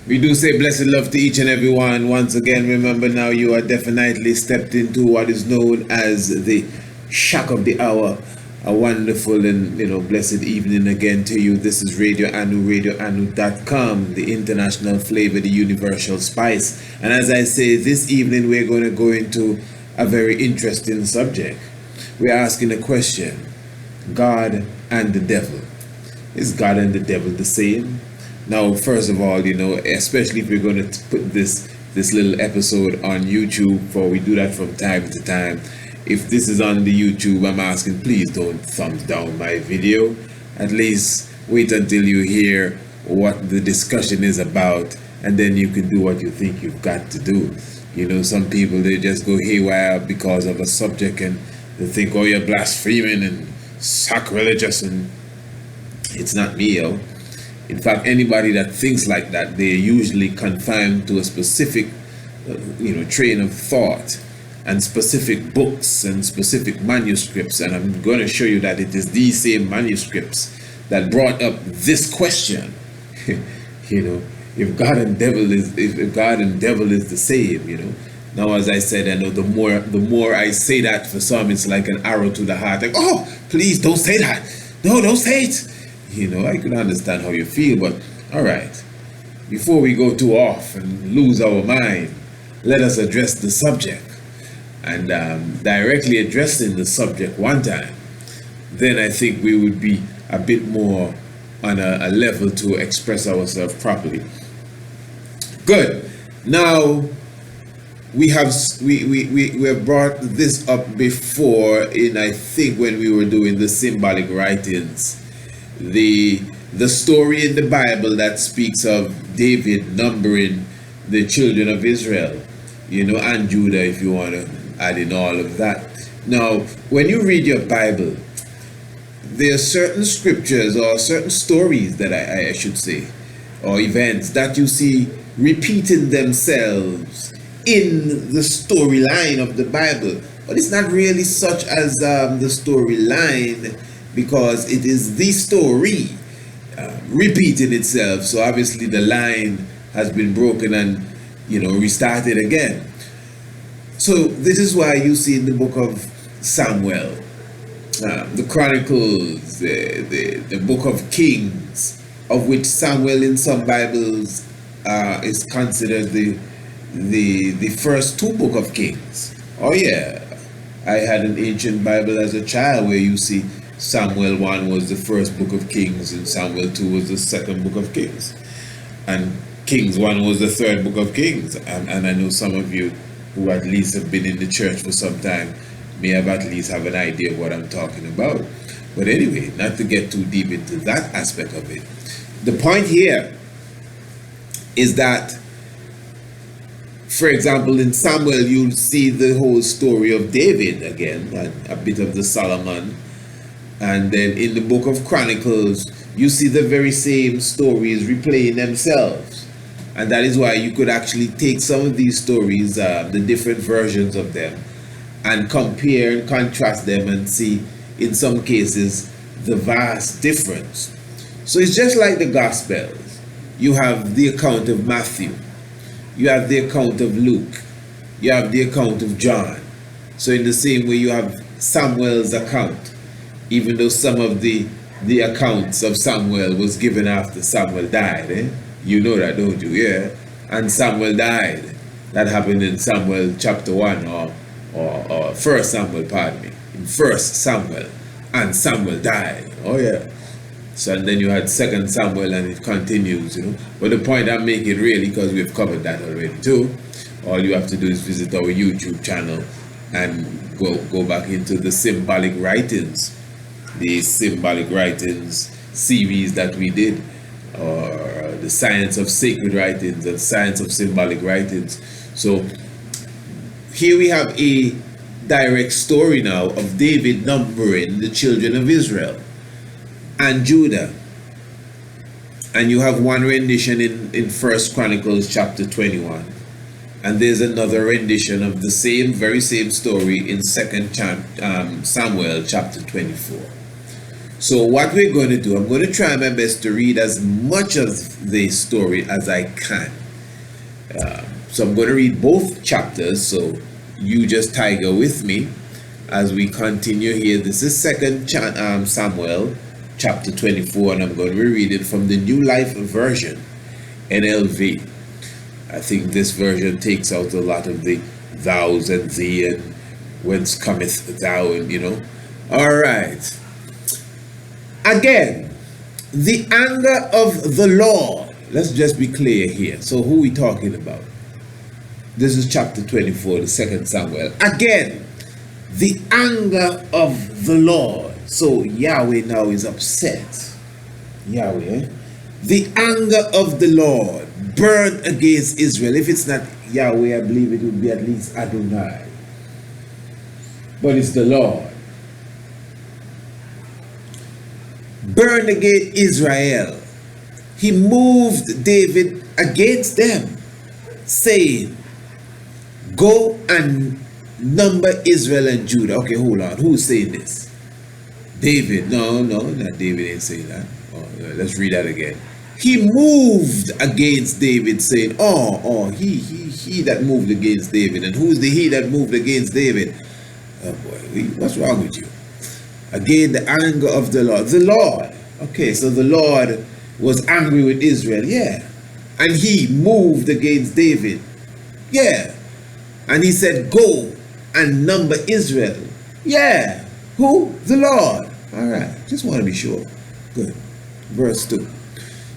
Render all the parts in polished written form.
We do say blessed love to each and every one. Once again, remember now you are definitely stepped into what is known as the shock of the hour. A wonderful and blessed evening again to you. This is Radio Anu, radioanu.com, the international flavor, the universal spice. And as I say, this evening we're going to go into a very interesting subject. We're asking a question: God and the devil. Is God and the devil the same? Now, first of all, especially if we're going to put this little episode on YouTube, for we do that from time to time. If this is on the YouTube, I'm asking, please don't thumbs down my video. At least wait until you hear what the discussion is about, and then you can do what you think you've got to do. Some people, they just go haywire because of a subject, and they think, oh, you're blaspheming and sacrilegious, and it's not me, yo. In fact, anybody that thinks like that, they're usually confined to a specific, train of thought and specific books and specific manuscripts. And I'm going to show you that it is these same manuscripts that brought up this question. If God and devil is the same, Now, as I said, I know the more I say that, for some it's like an arrow to the heart. Like, oh, please don't say that. No, don't say it. I can understand how you feel, but all right. Before we go too off and lose our mind, let us address the subject. And directly addressing the subject one time, then I think we would be a bit more on a level to express ourselves properly. Good. Now, we have brought this up before in, I think, when we were doing the symbolic writings. The story in the Bible that speaks of David numbering the children of Israel, and Judah, if you want to add in all of that. Now, when you read your Bible, there are certain scriptures or certain stories that I should say, or events that you see repeating themselves in the storyline of the Bible. But it's not really such as the storyline, because it is the story repeating itself. So obviously the line has been broken and restarted again. So this is why you see in the book of Samuel, the Chronicles, the book of Kings, of which Samuel in some Bibles is considered the first two book of Kings. Oh yeah, I had an ancient Bible as a child where you see Samuel 1 was the first book of Kings, and Samuel 2 was the second book of Kings, and Kings 1 was the third book of Kings. And I know some of you who at least have been in the church for some time may have at least have an idea of what I'm talking about. But anyway, not to get too deep into that aspect of it, the point here is that, for example, in Samuel, you'll see the whole story of David again, and a bit of the Solomon. And then in the book of Chronicles, you see the very same stories replaying themselves. And that is why you could actually take some of these stories, the different versions of them, and compare and contrast them and see, in some cases, the vast difference. So it's just like the Gospels. You have the account of Matthew. You have the account of Luke. You have the account of John. So in the same way, you have Samuel's account. Even though some of the accounts of Samuel was given after Samuel died, You know that, don't you? Yeah. And Samuel died. That happened in Samuel chapter 1 or 1 Samuel, pardon me. In 1 Samuel. And Samuel died. Oh yeah. So and then you had 2 Samuel, and it continues, But the point I'm making, really, because we've covered that already too, all you have to do is visit our YouTube channel and go back into the symbolic writings. The symbolic writings series that we did, or the science of sacred writings and science of symbolic writings. So here we have a direct story now of David numbering the children of Israel and Judah. And you have one rendition in 1 Chronicles chapter 21. And there's another rendition of the very same story in 2 Samuel chapter 24. So what we're going to do, I'm going to try my best to read as much of the story as I can. So I'm going to read both chapters, so you just tiger with me as we continue here. This is Second Samuel chapter 24, and I'm going to be reading from the New Life Version, NLV. I think this version takes out a lot of the thous and thee and whence cometh thou, and All right. Again, the anger of the Lord. Let's just be clear here. So who are we talking about? This is chapter 24, the Second Samuel. Again, the anger of the Lord. So Yahweh now is upset. Yahweh. The anger of the Lord burned against Israel. If it's not Yahweh, I believe it would be at least Adonai. But it's the Lord. Burned against Israel. He moved David against them, saying, go and number Israel and Judah. Okay, hold on. Who's saying this? David. No, not David ain't saying that. Let's read that again. He moved against David, saying, he that moved against David. And who's the he that moved against David? Oh boy, what's wrong with you? Again, the anger of the Lord. The Lord. Okay, so the Lord was angry with Israel. Yeah. And he moved against David. Yeah. And he said, go and number Israel. Yeah. Who? The Lord. All right. Just want to be sure. Good. Verse 2.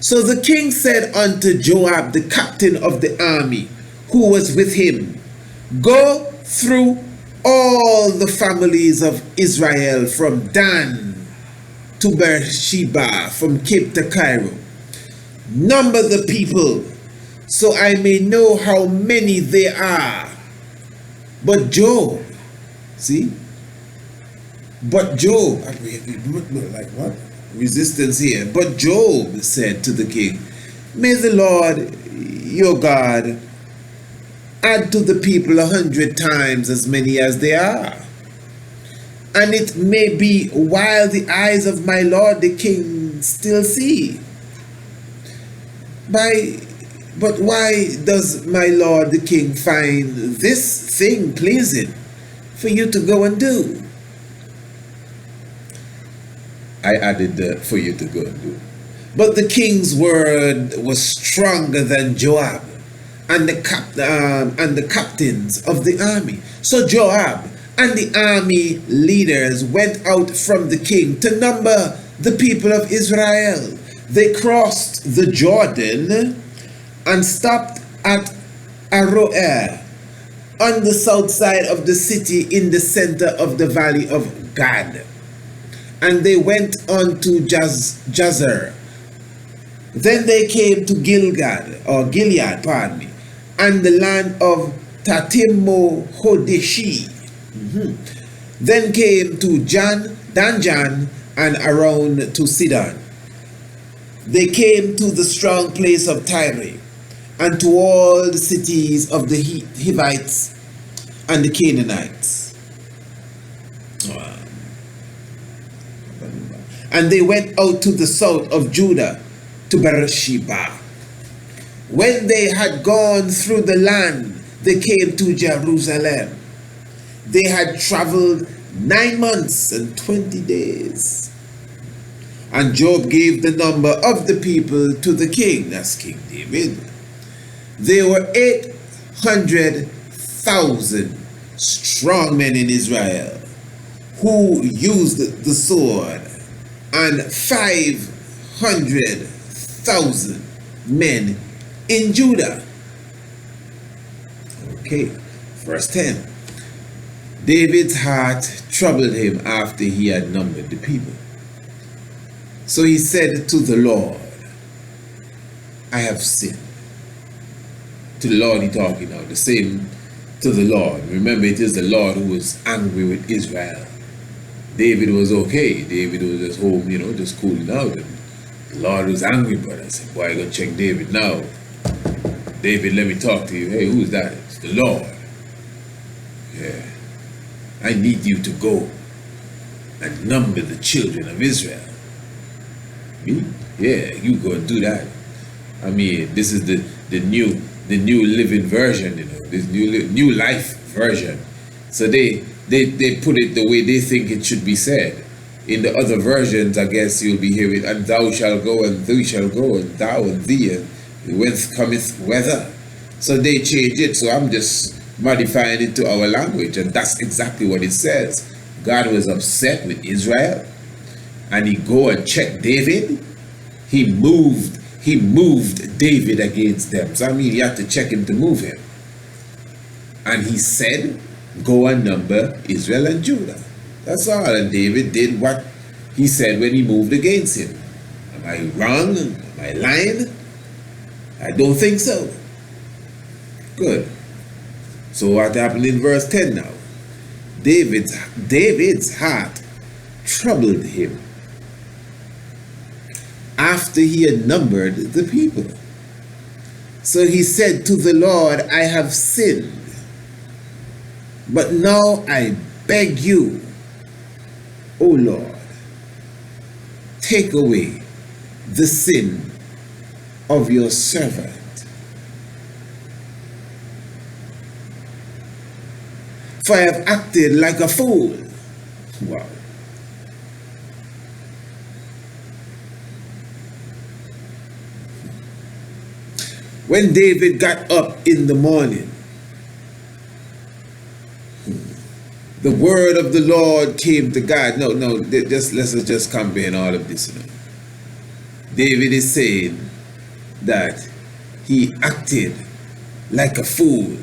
So the king said unto Joab, the captain of the army, who was with him, go through all the families of Israel from Dan to Beersheba, from Cape to Cairo. Number the people, so I may know how many they are. But Job, see? But Job, like what? Resistance here. But Job said to the king, may the Lord your God add to the people 100 times as many as they are. And it may be while the eyes of my Lord the king still see. But why does my Lord the king find this thing pleasing for you to go and do? I added the for you to go and do. But the king's word was stronger than Joab and the captains of the army. So Joab and the army leaders went out from the king to number the people of Israel. They crossed the Jordan and stopped at Aroer on the south side of the city in the center of the valley of Gad. And they went on to Jazer. Then they came to Gilead, and the land of Tatimo Hodeshi. Then came to Danjan and around to Sidon. They came to the strong place of Tyre, and to all the cities of the Hivites and the Canaanites. And they went out to the south of Judah, to Beersheba. When they had gone through the land, they came to Jerusalem. They had traveled 9 months and 20 days. And Job gave the number of the people to the king, that's King David. There were 800,000 strong men in Israel who used the sword, and 500,000 men in Judah. Okay, verse 10. David's heart troubled him after he had numbered the people. So he said to the Lord, I have sinned. To the Lord he talking now, the same to the Lord. Remember, it is the Lord who was angry with Israel. David was okay. David was just home, just cooling out. And the Lord was angry, but I said, boy, I gotta check David now. David, let me talk to you. Hey, who's that? It's the Lord. Yeah. I need you to go and number the children of Israel. Me? Yeah, you go and do that. I mean, this is the new living version, this new life version. So they put it the way they think it should be said. In the other versions, I guess you'll be hearing, and thou shalt go, and thou shalt go, and thou and thee, and whence cometh weather. So they change it. So I'm just modifying it to our language, and that's exactly what it says. God was upset with Israel, and he go and check David. He moved David against them. So I mean, you have to check him to move him. And he said, go and number Israel and Judah. That's all. And David did what he said when he moved against him. Am I wrong? Am I lying? I don't think so. Good. So what happened in verse 10 now? David's heart troubled him after he had numbered the people. So he said to the Lord, I have sinned, but now I beg you, O Lord, take away the sin of your servant. For I have acted like a fool. Wow. When David got up in the morning, the word of the Lord came to God. Let's just comprehend all of this. David is saying that he acted like a fool.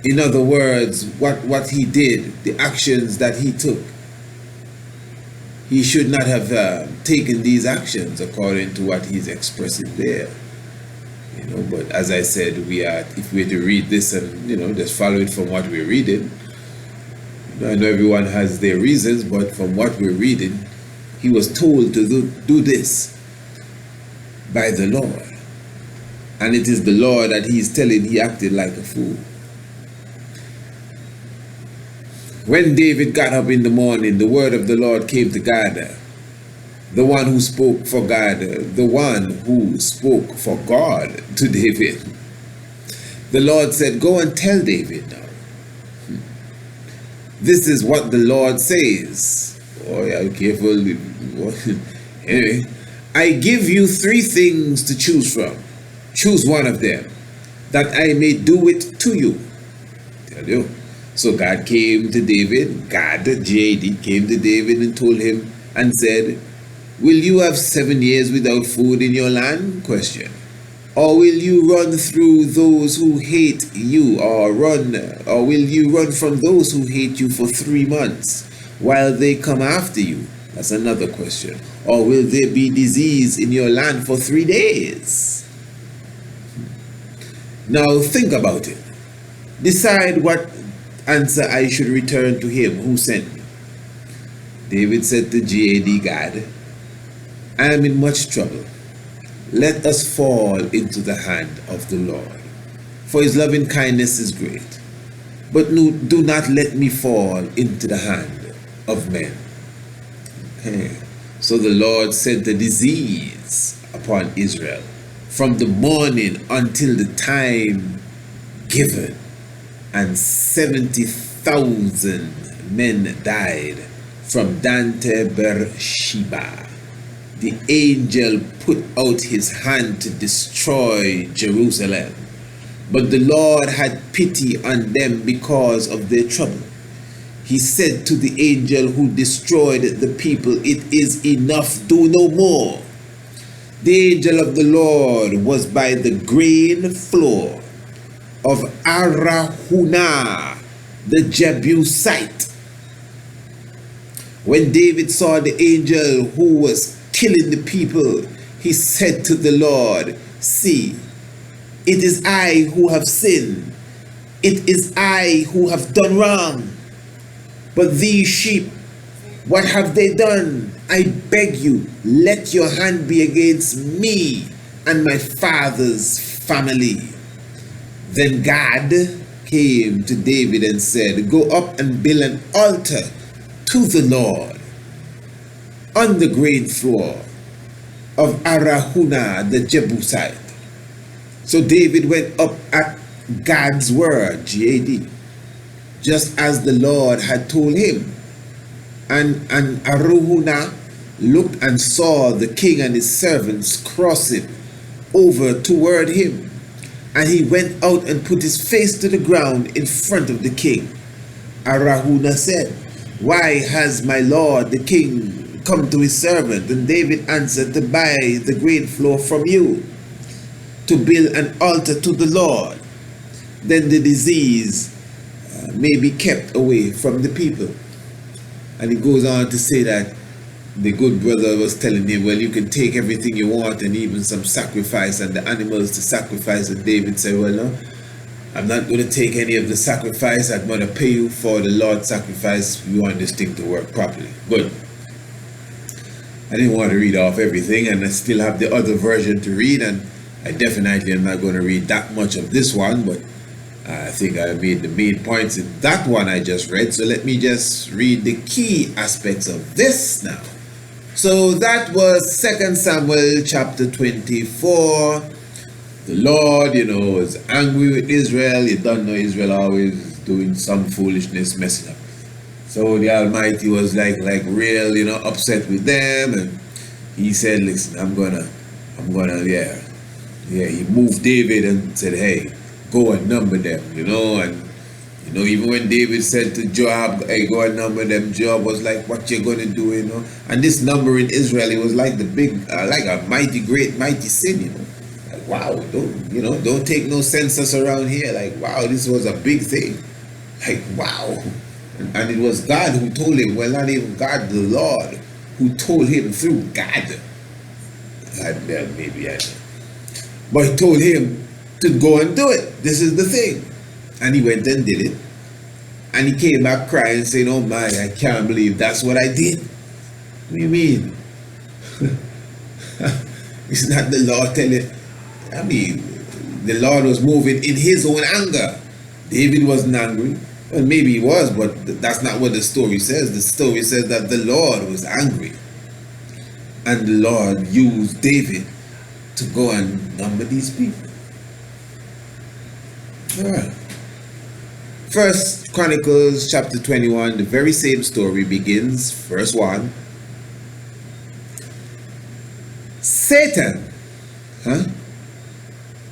In other words, what he did, the actions that he took, he should not have taken these actions according to what he's expressing there. But as I said, if we're to read this and just follow it from what we're reading. I know everyone has their reasons, but from what we're reading, he was told to do this by the Lord. And it is the Lord that he's telling he acted like a fool. When David got up in the morning, the word of the Lord came to God, the one who spoke for God, the one who spoke for God to David. The Lord said, go and tell David now. This is what the Lord says. Oh yeah, careful. Anyway, I give you 3 things to choose from. Choose one of them, that I may do it to you. Tell you. So God came to David, J.D. came to David and told him and said, will you have 7 years without food in your land? Question. Or will you run through those who hate you, or will you run from those who hate you for 3 months while they come after you? That's another question. Or will there be disease in your land for 3 days? Now think about it. Decide what answer I should return to him who sent me. David said to J.D. God, I am in much trouble. Let us fall into the hand of the Lord, for his loving kindness is great. But do not let me fall into the hand of men. Okay. So the Lord sent a disease upon Israel from the morning until the time given, and 70,000 men died from Dan to Beersheba. The angel put out his hand to destroy Jerusalem, but the Lord had pity on them because of their trouble. He said to the angel who destroyed the people, it is enough, do no more. The angel of the Lord was by the grain floor of Arahunah, the Jebusite. When David saw the angel who was killing the people, he said to the Lord, see, it is I who have sinned. It is I who have done wrong. But these sheep, what have they done? I beg you, let your hand be against me and my father's family. Then God came to David and said, go up and build an altar to the Lord on the grain floor of Arahuna the Jebusite. So David went up at Gad's word, G-A-D, just as the Lord had told him. And Araunah looked and saw the king and his servants crossing over toward him. And he went out and put his face to the ground in front of the king. Araunah said, "Why has my lord the king come to his servant?" And David answered, "To buy the grain floor from you, to build an altar to the Lord. Then the disease may be kept away from the people." And he goes on to say that the good brother was telling him, well, you can take everything you want and even some sacrifice and the animals to sacrifice. And David said, well, no, I'm not going to take any of the sacrifice. I'm going to pay you for the Lord's sacrifice. We want this thing to work properly. But I didn't want to read off everything, and I still have the other version to read, and I definitely am not going to read that much of this one, but I think I made the main points in that one I just read. So let me just read the key aspects of this now. So that was 2 Samuel chapter 24. The Lord, was angry with Israel. You don't know, Israel always doing some foolishness, messing up. So the Almighty was like real, upset with them, and he said, listen, I'm gonna, he moved David and said, hey, go and number them, and even when David said to Joab, hey, go and number them, Joab was like, what you gonna do, and this number in Israel, it was like the big, like a mighty sin, like, wow, don't take no census around here, like, wow, this was a big thing, like, wow, and it was God who told him, well, not even God, the Lord, who told him through God, but he told him to go and do it. This is the thing. And he went and did it. And he came back crying, saying, oh my, I can't believe that's what I did. What do you mean? It's not the Lord telling. I mean, the Lord was moving in his own anger. David wasn't angry. Well, maybe he was, but that's not what the story says. The story says that the Lord was angry. And the Lord used David to go and number these people. All right. First Chronicles chapter 21, the very same story begins, verse 1. Satan.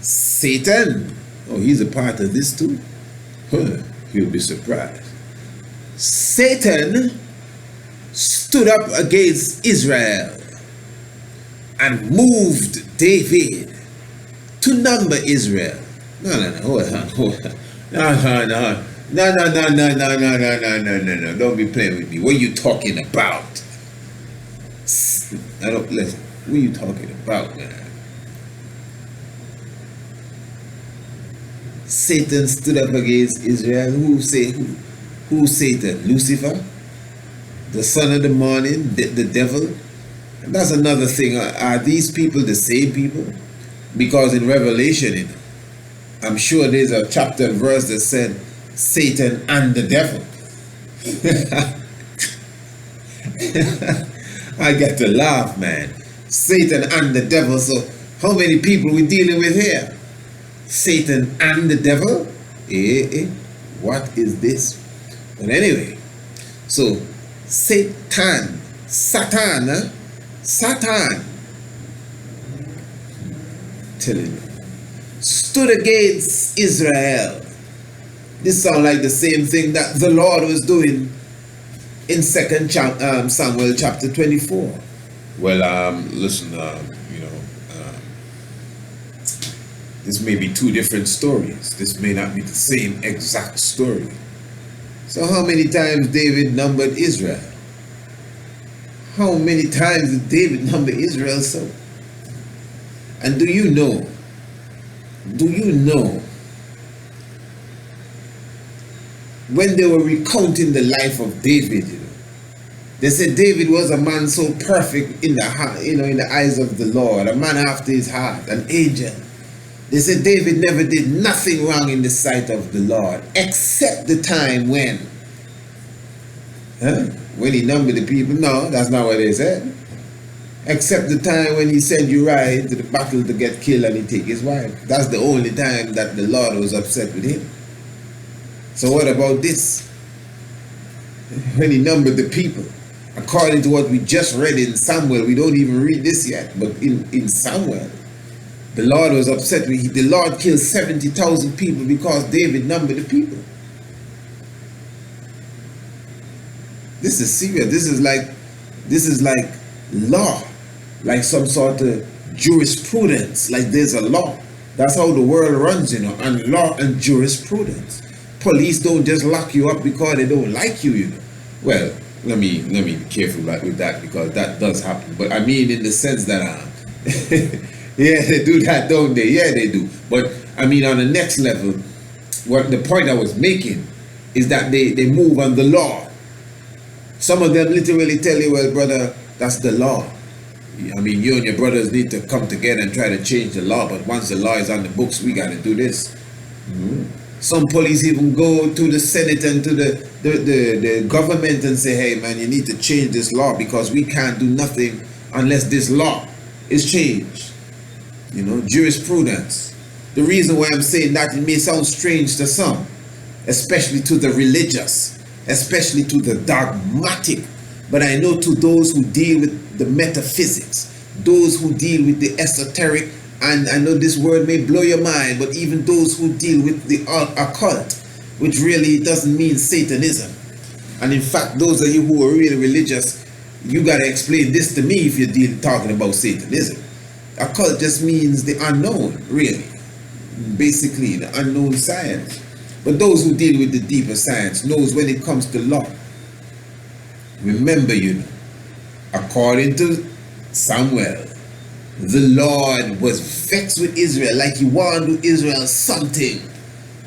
Satan. Oh, he's a part of this too? You'll be surprised. Satan stood up against Israel and moved David to number Israel. No, hold on. No. Don't be playing with me. What are you talking about? Listen. What are you talking about, man? Satan stood up against Israel. Who Satan? Lucifer? The son of the morning? The devil? And that's another thing. Are these people the same people? Because in Revelation, I'm sure there's a chapter and verse that said Satan and the devil. I get to laugh, man. Satan and the devil. So how many people we dealing with here? Satan and the devil? What is this? But anyway, so Satan, telling you, stood against Israel. This sounds like the same thing that the Lord was doing in 2 Samuel chapter 24. Well, listen, this may be two different stories. This may not be the same exact story. So how many times David numbered Israel? How many times did David number Israel so? And do you know when they were recounting the life of David, they said David was a man so perfect in the eyes of the Lord, a man after his heart, an angel. They said David never did nothing wrong in the sight of the Lord, except the time when he numbered the people. No, that's not what they said. Except the time when he sent Uriah to the battle to get killed and he take his wife. That's the only time that the Lord was upset with him. So what about this? When he numbered the people, according to what we just read in Samuel, we don't even read this yet, but in Samuel, the Lord was upset with the Lord killed 70,000 people because David numbered the people. This is serious. This is like law, like some sort of jurisprudence, like there's a law. That's how the world runs, and law and jurisprudence. Police don't just lock you up because they don't like you, Well, let me be careful with that, because that does happen. But I mean in the sense that yeah, they do that, don't they? Yeah, they do. But I mean on the next level, what the point I was making is that they move on the law. Some of them literally tell you, well, brother, that's the law. I mean, you and your brothers need to come together and try to change the law, but once the law is on the books, we got to do this. Some police even go to the Senate and to the government and say, hey, man, you need to change this law because we can't do nothing unless this law is changed. Jurisprudence. The reason why I'm saying that, it may sound strange to some, especially to the religious, especially to the dogmatic, but I know to those who deal with the metaphysics, those who deal with the esoteric, and I know this word may blow your mind, but even those who deal with the occult, which really doesn't mean Satanism. And in fact, those of you who are really religious, you got to explain this to me if you're talking about Satanism. Occult just means the unknown, really. Basically, the unknown science. But those who deal with the deeper science knows when it comes to law. Remember, according to Samuel, the Lord was vexed with Israel, like he wanted Israel something.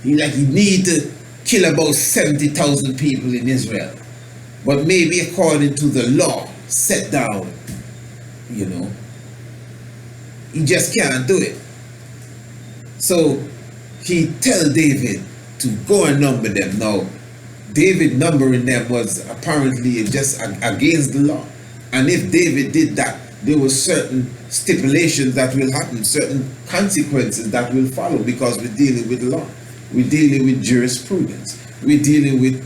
He need to kill about 70,000 people in Israel. But maybe according to the law set down, he just can't do it. So he tell David to go and number them. Now, David numbering them was apparently just against the law. And if David did that, there were certain stipulations that will happen, certain consequences that will follow, because we're dealing with law. We're dealing with jurisprudence. We're dealing with,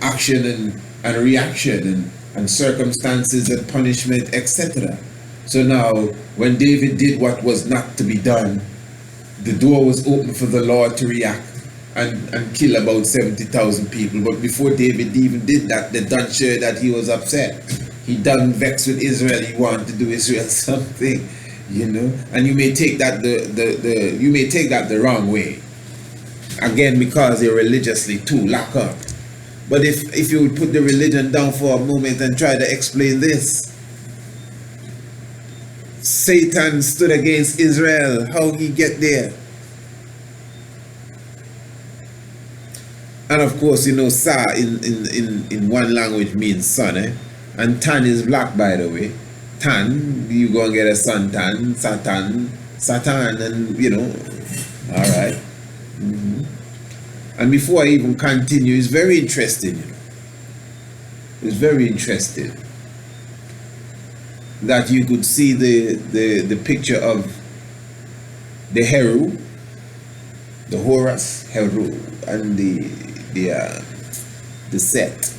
action and reaction and circumstances and punishment, etc. So now, when David did what was not to be done, the door was open for the Lord to react and kill about 70,000 people. But before David even did that, they done sure that he was upset. He done vexed with Israel. He wanted to do Israel something, And you may take that the wrong way. Again, because they're religiously too locked up. But if you would put the religion down for a moment and try to explain this. Satan stood against Israel. How he get there? And of course, Sa in one language means son, and Tan is black, by the way. Tan, you go and get a suntan, Satan, and all right. And before I even continue, it's very interesting. It's very interesting that you could see the picture of the Heru, the Horus, Heru, and the Set.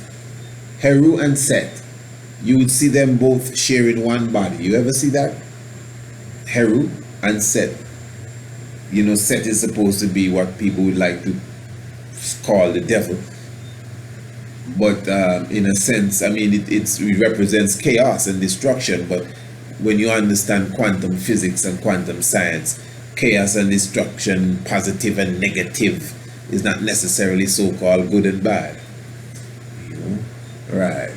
Heru and Set. You would see them both sharing one body. You ever see that? Heru and Set. Set is supposed to be what people would like to call the devil. But in a sense, I mean, it represents chaos and destruction. But when you understand quantum physics and quantum science, chaos and destruction, positive and negative, is not necessarily so-called good and bad. Right.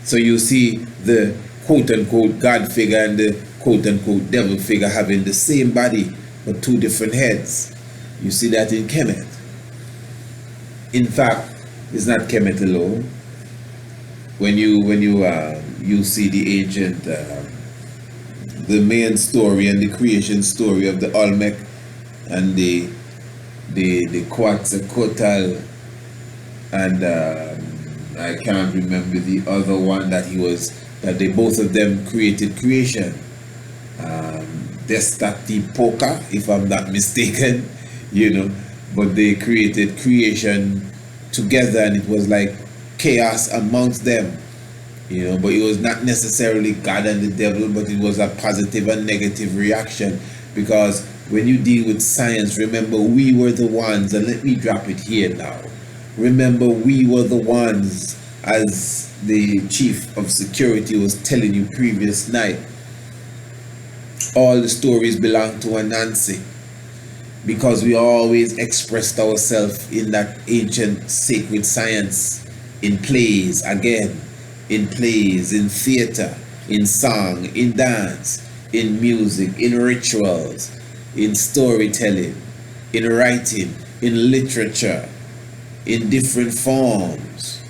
So you see the quote-unquote God figure and the quote-unquote devil figure having the same body but two different heads. You see that in Kemet. In fact, it's not Kemet alone. When you see the ancient, the main story and the creation story of the Olmec and the Quetzalcoatl and I can't remember the other one that they both of them created creation. Destati Poka, if I'm not mistaken, but they created creation together, and it was like chaos amongst them, but it was not necessarily God and the devil, but it was a positive and negative reaction, because when you deal with science, remember, we were the ones, and let me drop it here now. Remember, we were the ones, as the chief of security was telling you previous night, all the stories belong to Anansi, because we always expressed ourselves in that ancient sacred science, in plays, in theater, in song, in dance, in music, in rituals, in storytelling, in writing, in literature, in different forms,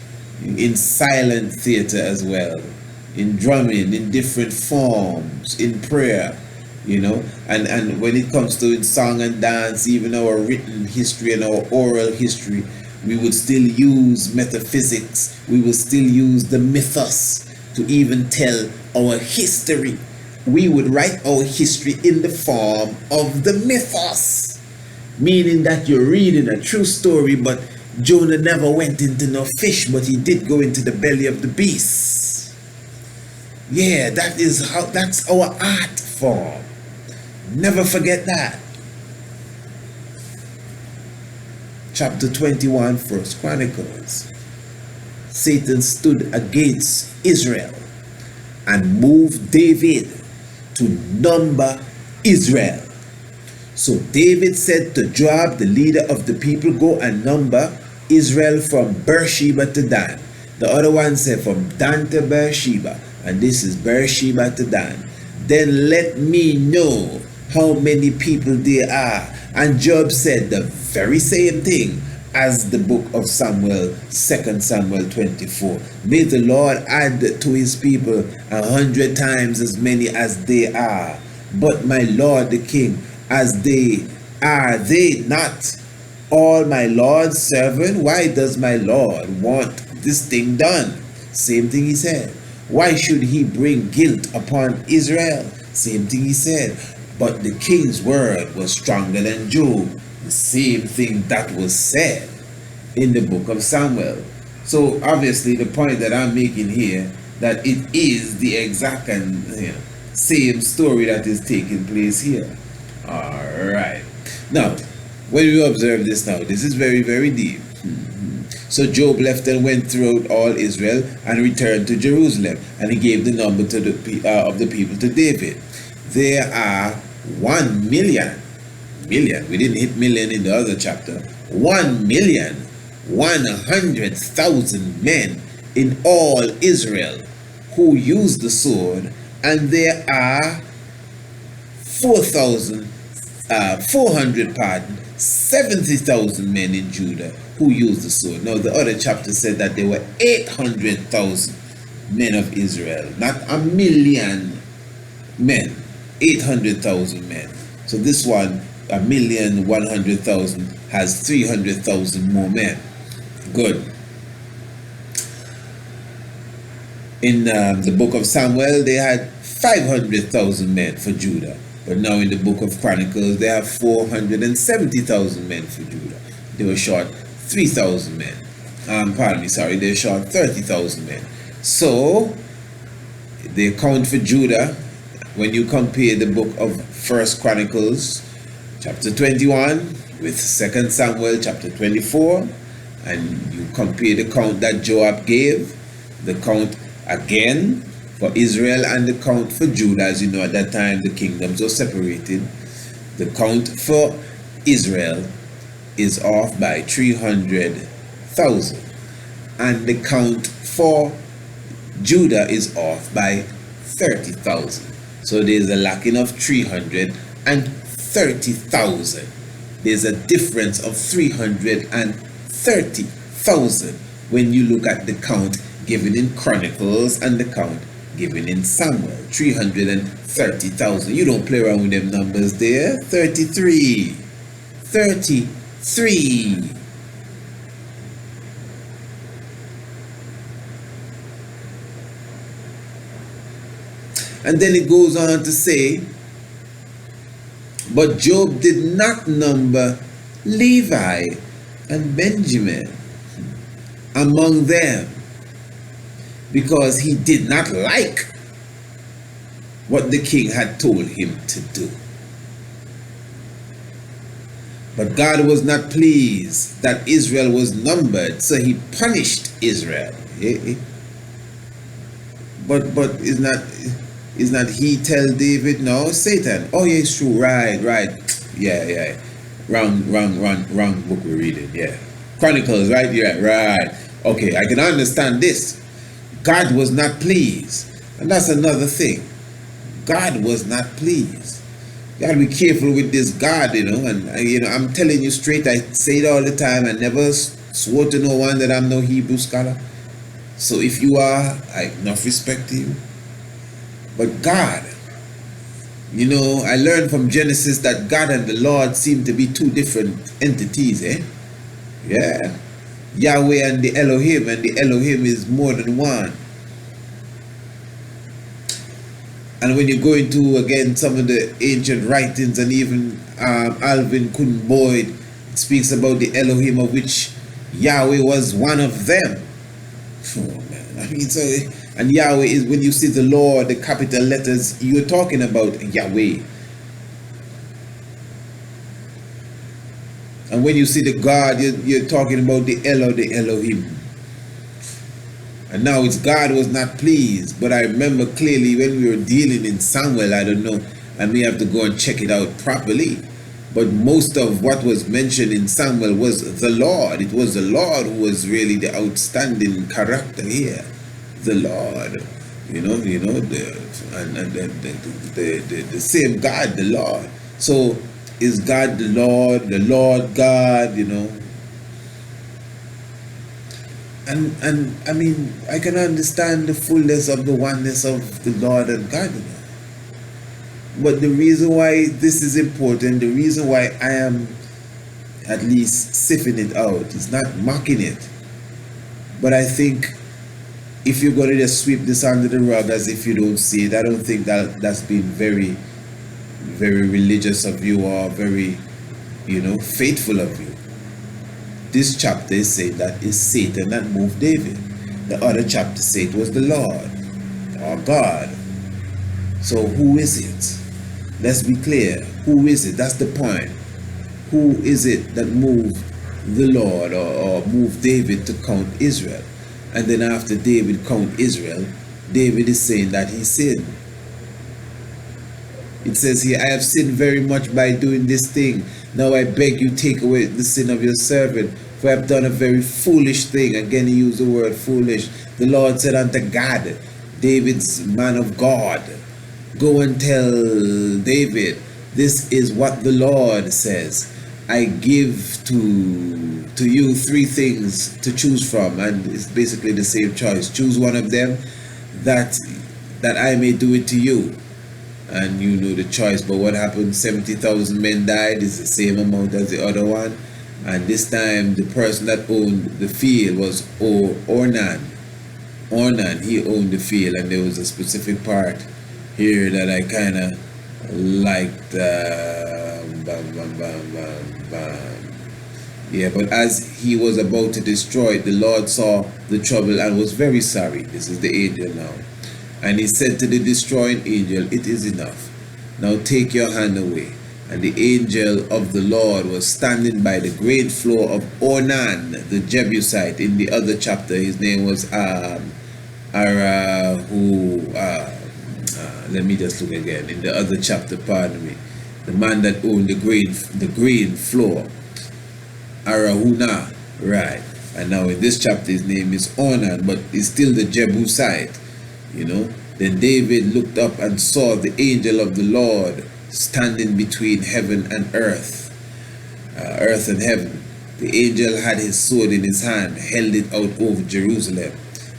in silent theater as well, in drumming, in different forms, in prayer, and when it comes to in song and dance, even our written history and our oral history, we would still use metaphysics, we would still use the mythos to even tell our history. We would write our history in the form of the mythos, meaning that you're reading a true story, but Jonah never went into no fish, but he did go into the belly of the beast. Yeah, that's our art form. Never forget that. Chapter 21, 1 Chronicles. Satan stood against Israel and moved David to number Israel. So David said to Joab, the leader of the people, go and number Israel from Beersheba to Dan. The other one said from Dan to Beersheba, and this is Beersheba to Dan. Then let me know how many people there are. And Job said the very same thing as the book of Samuel, 2 Samuel 24. May the Lord add to his people 100 times as many as they are. But my Lord the king, as they are they not all my Lord's servant? Why does my Lord want this thing done? Same thing he said. Why should he bring guilt upon Israel? Same thing he said. But the king's word was stronger than Job. The same thing that was said in the book of Samuel. So obviously the point that I'm making here, that it is the exact and same story that is taking place here. All right. Now, when we observe this now, this is very, very deep. So Job left and went throughout all Israel and returned to Jerusalem, and he gave the number to of the people to David. There are 1 million. We didn't hit million in the other chapter. 1,100,000 men in all Israel who use the sword, and there are 70,000 men in Judah who use the sword. Now the other chapter said that there were 800,000 men of Israel, not 1 million men, 800,000 men. So this one, 1,100,000, has 300,000 more men. Good. In the book of Samuel, they had 500,000 men for Judah. But now in the book of Chronicles, they have 470,000 men for Judah. They were short 3,000 men. They were short 30,000 men. So, the count for Judah, when you compare the book of 1 Chronicles, chapter 21, with 2 Samuel, chapter 24, and you compare the count that Joab gave, the count again for Israel and the count for Judah. As you know, at that time the kingdoms were separated. The count for Israel is off by 300,000, and the count for Judah is off by 30,000. So there's a lacking of 330,000. There's a difference of 330,000 when you look at the count given in Chronicles and the count given in Samuel. 330,000. You don't play around with them numbers there. 33. And then it goes on to say, but Job did not number Levi and Benjamin among them, because he did not like what the king had told him to do. But God was not pleased that Israel was numbered, so he punished Israel. But is not he tell David, no, Satan? Oh yeah, it's true, right. Yeah. Wrong book we're reading, yeah. Chronicles, right? Yeah, right. Okay, I can understand this. God was not pleased. And that's another thing. God was not pleased. You gotta be careful with this God, and I'm telling you straight, I say it all the time. I never swore to no one that I'm no Hebrew scholar. So if you are, I have enough respect to you. But God, I learned from Genesis that God and the Lord seem to be two different entities, Yeah. Yahweh and the Elohim is more than one. And when you go into, again, some of the ancient writings, and even Alvin Kun Boyd speaks about the Elohim, of which Yahweh was one of them. Oh, man. And Yahweh is, when you see the Lord, the capital letters, you're talking about Yahweh. And when you see the God, you're talking about the Elohim. And now it's God was not pleased. But I remember clearly when we were dealing in Samuel, I don't know, I may have to go and check it out properly. But most of what was mentioned in Samuel was the Lord. It was the Lord who was really the outstanding character here. The Lord, the same God, the Lord. So is God the Lord God, And I mean, I can understand the fullness of the oneness of the Lord and God. But the reason why this is important, the reason why I am at least sifting it out, is not mocking it. But I think if you're going to just sweep this under the rug as if you don't see it, I don't think that's been very, very religious of you, or very, faithful of you. This chapter is saying that it's Satan that moved David. The other chapter says it was the Lord, or God. So who is it? Let's be clear. Who is it? That's the point. Who is it that moved the Lord, or moved David to count Israel? And then after David count Israel, David is saying that he sinned. It says here, I have sinned very much by doing this thing. Now I beg you, take away the sin of your servant, for I have done a very foolish thing. Again, he used the word foolish. The Lord said unto Gad, David's man of God, go and tell David, this is what the Lord says. I give to you three things to choose from, and it's basically the same choice. Choose one of them, that I may do it to you. And you know the choice. But what happened? 70,000 men died. Is the same amount as the other one. And this time the person that owned the field was Ornan. He owned the field, and there was a specific part here that I kind of liked. Yeah, but as he was about to destroy it, the Lord saw the trouble and was very sorry. This is the angel now. And he said to the destroying angel, it is enough. Now take your hand away. And the angel of the Lord was standing by the great floor of Ornan, the Jebusite. In the other chapter, his name was let me just look again. In the other chapter, pardon me, the man that owned the green floor, Arahuna, right? And now in this chapter, his name is Ornan, but he's still the Jebusite. Then David looked up and saw the angel of the Lord standing between heaven and earth and heaven. The angel had his sword in his hand, held it out over Jerusalem.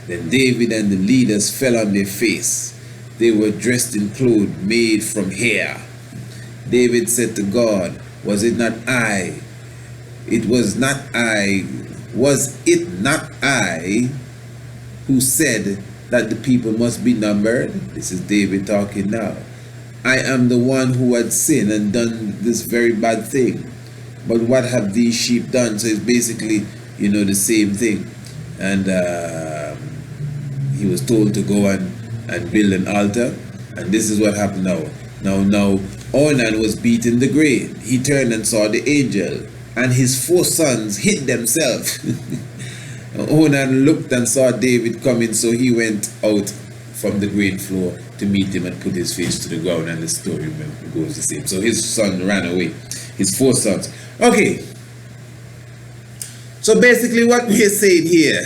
Then David and the leaders fell on their face. They were dressed in clothes made from hair. David said to God, was it not I who said, that the people must be numbered. This is David talking now. I am the one who had sinned and done this very bad thing. But what have these sheep done? So it's basically, the same thing. And he was told to go and build an altar. And this is what happened now. Now, Onan was beating the grain. He turned and saw the angel, and his 4 sons hid themselves. Onan looked and saw David coming, so he went out from the grain floor to meet him and put his face to the ground, and the story goes the same. So his son ran away, his 4 sons. Okay, so basically what we're saying here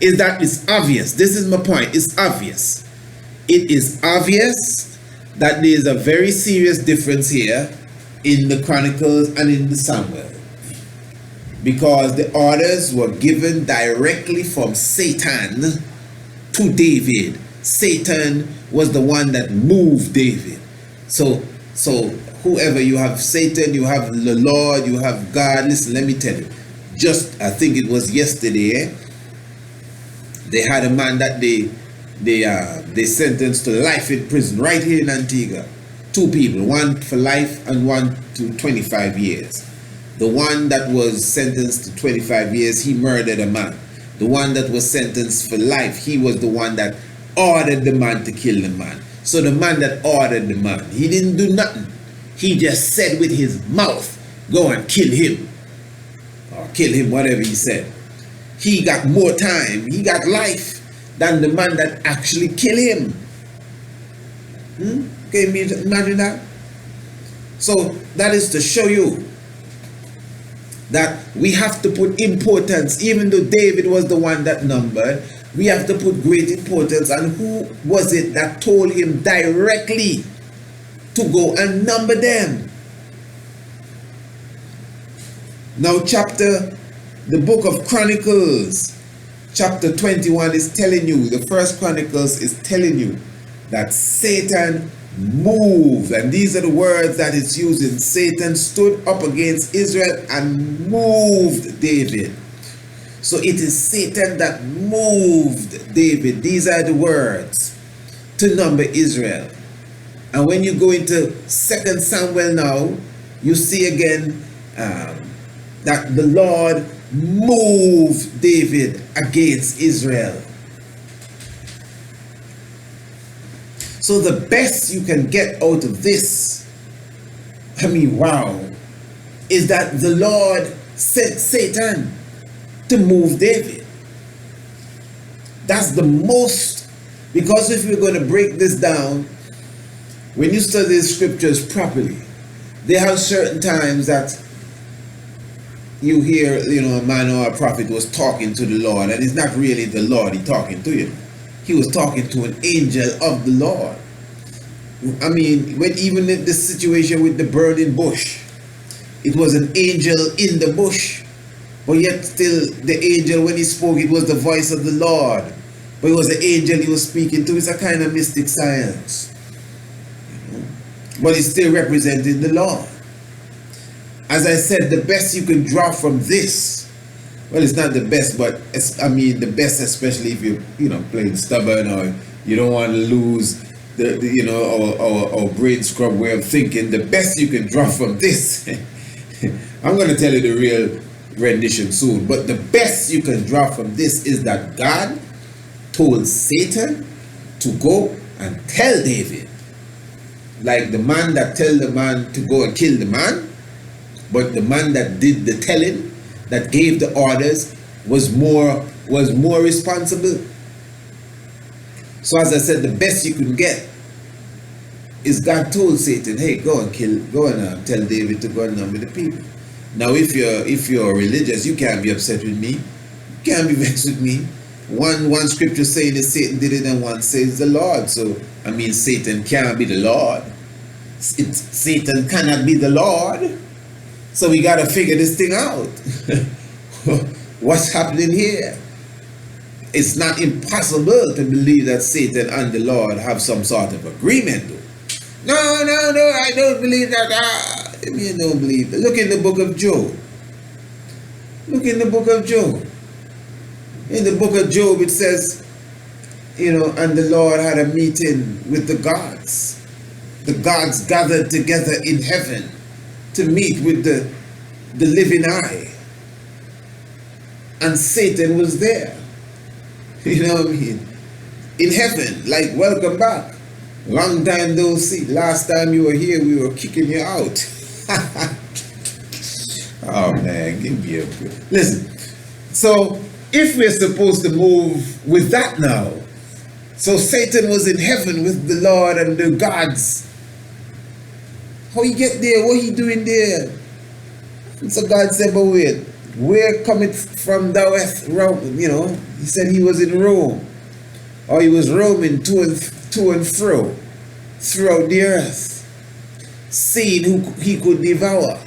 is that it's obvious. This is my point. It's obvious. It is obvious that there is a very serious difference here in the Chronicles and in the Samuel, because the orders were given directly from Satan to David. Satan was the one that moved David. So whoever you have, Satan, you have the Lord, you have God. Listen, let me tell you. Just, I think it was yesterday, they had a man that they sentenced to life in prison right here in Antigua. 2 people, one for life and one to 25 years. The one that was sentenced to 25 years, he murdered a man. The one that was sentenced for life, he was the one that ordered the man to kill the man. So the man that ordered the man, he didn't do nothing. He just said with his mouth, go and kill him. Or kill him, whatever he said. He got more time, he got life than the man that actually killed him. Can you imagine that? So that is to show you that we have to put importance, even though David was the one that numbered, we have to put great importance on who was it that told him directly to go and number them. Now the book of Chronicles, chapter 21 is telling you, the first Chronicles is telling you that Satan moved, and these are the words that it's using. Satan stood up against Israel and moved David. So it is Satan that moved David. These are the words to number Israel. And when you go into 2 Samuel now, you see again that the Lord moved David against Israel. So the best you can get out of this, is that the Lord sent Satan to move David. That's the most, because if we're going to break this down, when you study the scriptures properly, there are certain times that you hear, a man or a prophet was talking to the Lord, and it's not really the Lord he's talking to you. He was talking to an angel of the Lord. Even in the situation with the burning bush, it was an angel in the bush, but yet still the angel, when he spoke, it was the voice of the Lord, but it was the angel he was speaking to. It's a kind of mystic science, but it still represented the Lord. As I said, the best you can draw from this, well, it's not the best, but the best, especially if you're playing stubborn, or you don't want to lose our brain scrub way of thinking. The best you can draw from this, I'm going to tell you the real rendition soon, but the best you can draw from this is that God told Satan to go and tell David, like the man that tell the man to go and kill the man, but the man that did the telling, that gave the orders, was more responsible. So as I said, the best you can get is God told Satan, hey, go and tell David to go and number the people. Now if you're religious, you can't be upset with me. You can't be vexed with me. One scripture saying that Satan did it, and one says the Lord. So Satan can't be the Lord. Satan cannot be the Lord. So we got to figure this thing out. What's happening here? It's not impossible to believe that Satan and the Lord have some sort of agreement. No, I don't believe that. You don't believe that. Look in the book of Job. In the book of Job, it says and the Lord had a meeting with the gods. The gods gathered together in heaven to meet with the living eye. And Satan was there. You know what I mean? In heaven, like, welcome back. Long time no see. Last time you were here, we were kicking you out. Oh man, give me a break. Listen, so if we're supposed to move with that now, so Satan was in heaven with the Lord and the gods. How he get there? What he doing there? And so God said, but wait, where cometh from thou art, Rome? He said he was in Rome, or he was roaming to and fro throughout the earth, seeing who he could devour.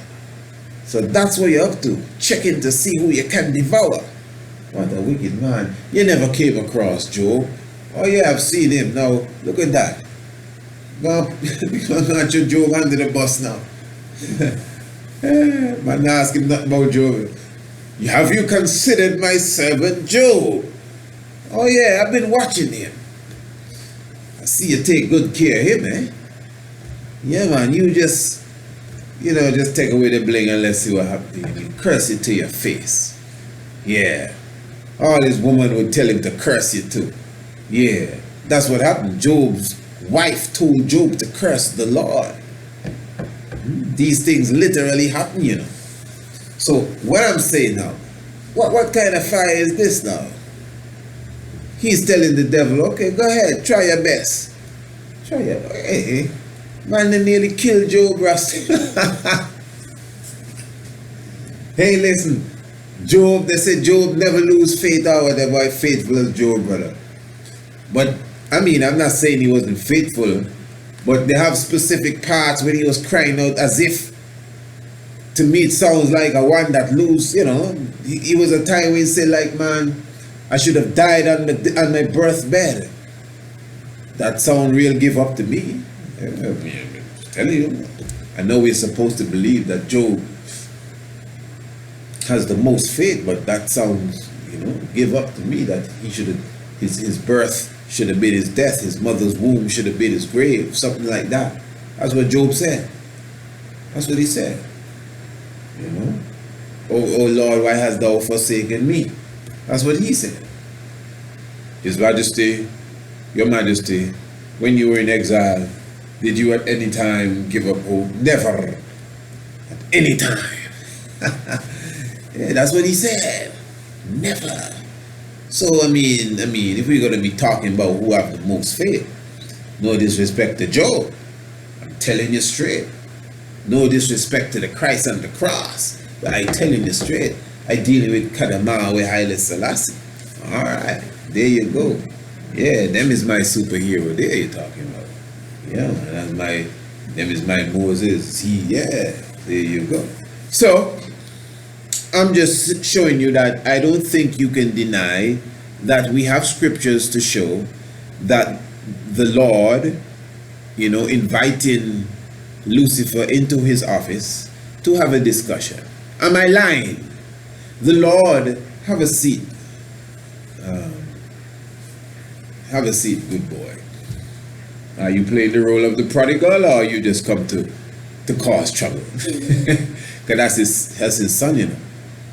So that's what you're up to, checking to see who you can devour. What a wicked man. You never came across Job. Oh yeah, I've seen him. Now, look at that. Now, not your Job under the bus now. Man, ask him nothing about Job. Have you considered my servant Job? Oh yeah, I've been watching him. I see you take good care of him, eh? Yeah man, you just take away the bling and let's see what happens. You curse it to your face. Yeah. All his woman would tell him to curse you too. Yeah. That's what happened. Job's wife told Job to curse the Lord. These things literally happen, So what I'm saying now, what kind of fire is this now? He's telling the devil, okay, go ahead, try your best. Hey, man, they nearly killed Job, Rusty. Hey, listen, Job, they say Job never lose faith or whatever, faithful as Job, brother. But, I'm not saying he wasn't faithful, but they have specific parts when he was crying out as if, to me it sounds like a one that lose, He was a time when he said like, man, I should have died on my birth bed. That sound real give up to me. I'm telling you. I know we're supposed to believe that Job has the most faith, but that sounds, give up to me that he should have, his birth should have been his death, his mother's womb should have been his grave, something like that. That's what Job said. That's what he said. Oh Lord, why hast thou forsaken me? That's what he said. His Majesty, Your Majesty, when you were in exile, did you at any time give up hope? Never. At any time. Yeah, that's what he said. Never. So, if we're going to be talking about who have the most faith, no disrespect to Job. I'm telling you straight. No disrespect to the Christ on the cross. But I'm telling you straight. I deal with Kadama with Haile Selassie. Alright, there you go. Yeah, them is my superhero. There you're talking about. Yeah, them is my Moses. There you go. So, I'm just showing you that I don't think you can deny that we have scriptures to show that the Lord, inviting Lucifer into his office to have a discussion. Am I lying? The Lord, have a seat. Have a seat, good boy. Are you playing the role of the prodigal, or you just come to cause trouble? Because that's his son,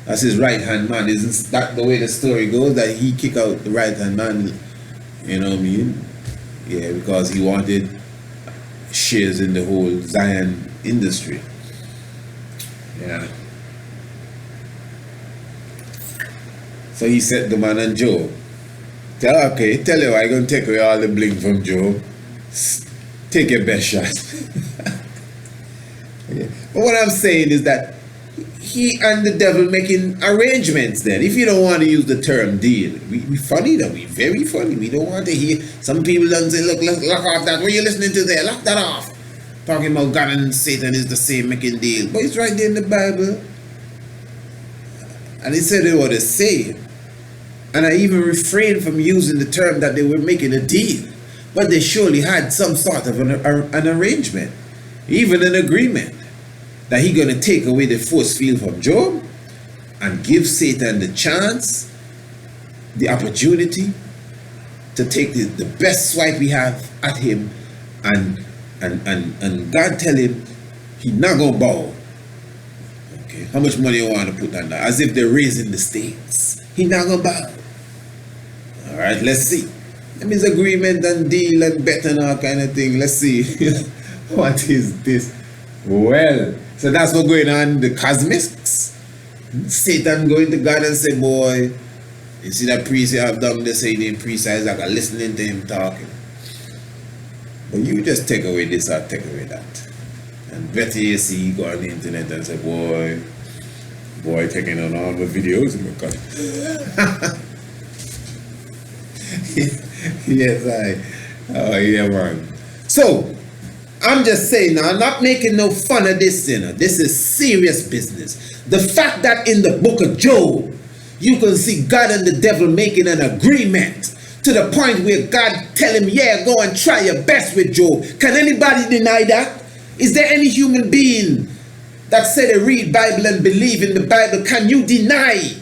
That's his right-hand man. Isn't that the way the story goes, that he kicked out the right-hand man? You know what I mean? Yeah, because he wanted shares in the whole Zion industry. Yeah. So he said the man on Job. Tell you I'm going to take away all the bling from Job. Take your best shot. Yeah. But what I'm saying is that he and the devil making arrangements then. If you don't want to use the term deal, we funny though, we very funny. We don't want to hear. Some people don't say, look off that. What are you listening to there? Lock that off. Talking about God and Satan is the same making deal. But it's right there in the Bible. And he said they were the same. And I even refrained from using the term that they were making a deal. But they surely had some sort of an arrangement. Even an agreement. That he's going to take away the force field from Job and give Satan the chance, the opportunity to take the best swipe he have at him, and God tell him he not gonna bow. Okay, how much money you want to put on that? As if they're raising the stakes. He not gonna bow. All right, let's see. That means agreement and deal and bet and all kind of thing. Let's see. What is this? Well, so that's what's going on in the cosmics. Satan going to God and say, boy, you see that priest you have done this, saying in priest is like listening to him talking. But you just take away this or take away that. And better you see, go on the internet and say, boy, taking on all the videos in my country. Yes, oh yeah, man. So, I'm just saying now, I'm not making no fun of this, you know. This is serious business. The fact that in the book of Job, you can see God and the devil making an agreement to the point where God tell him, yeah, go and try your best with Job. Can anybody deny that? Is there any human being that say they read Bible and believe in the Bible? Can you deny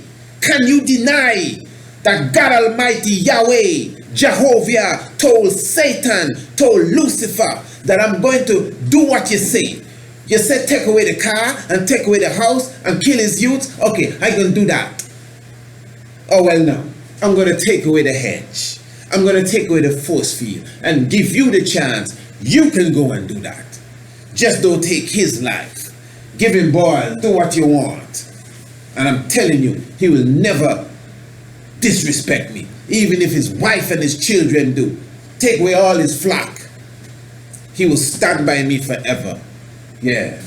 that God Almighty Yahweh, Jehovah, told Satan, told Lucifer, that I'm going to do what you say? You said take away the car and take away the house and kill his youth. Okay, I can do that. Oh well, no. I'm going to take away the hedge. I'm going to take away the force field and give you the chance. You can go and do that. Just don't take his life. Give him, boy, do what you want. And I'm telling you, he will never disrespect me. Even if his wife and his children do. Take away all his flock. He will stand by me forever. Yeah.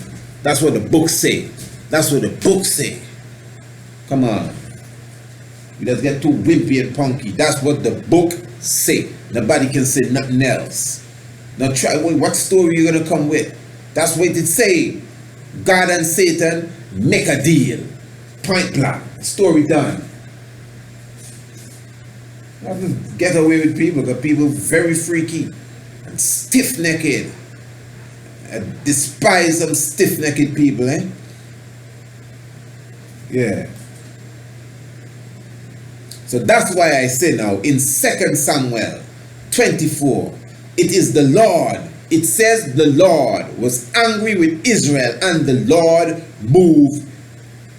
That's what the books say. That's what the books say. Come on. You just get too wimpy and punky. That's what the book say. Nobody can say nothing else. Now try, what story you gonna come with? That's what it say. God and Satan make a deal. Point blank. Story done. You have to get away with people because people very freaky and stiff-necked. I despise some stiff-necked people, eh? Yeah. So that's why I say now in 2 Samuel 24, it is the Lord. It says the Lord was angry with Israel and the Lord moved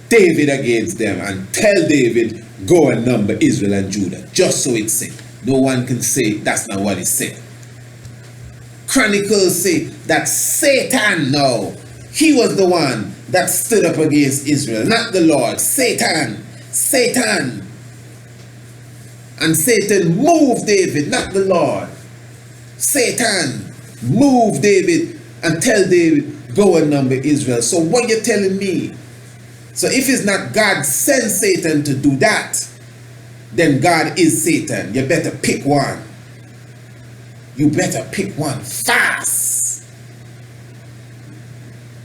David against them and tell David, go and number Israel and Judah. Just so it said. No one can say that's not what it said. Chronicles say that Satan, no, he was the one that stood up against Israel, not the Lord. Satan. And Satan moved David, not the Lord. Satan moved David and tell David, go and number Israel. So what you're telling me? So if it's not God sent Satan to do that, then God is Satan. You better pick one. You better pick one fast.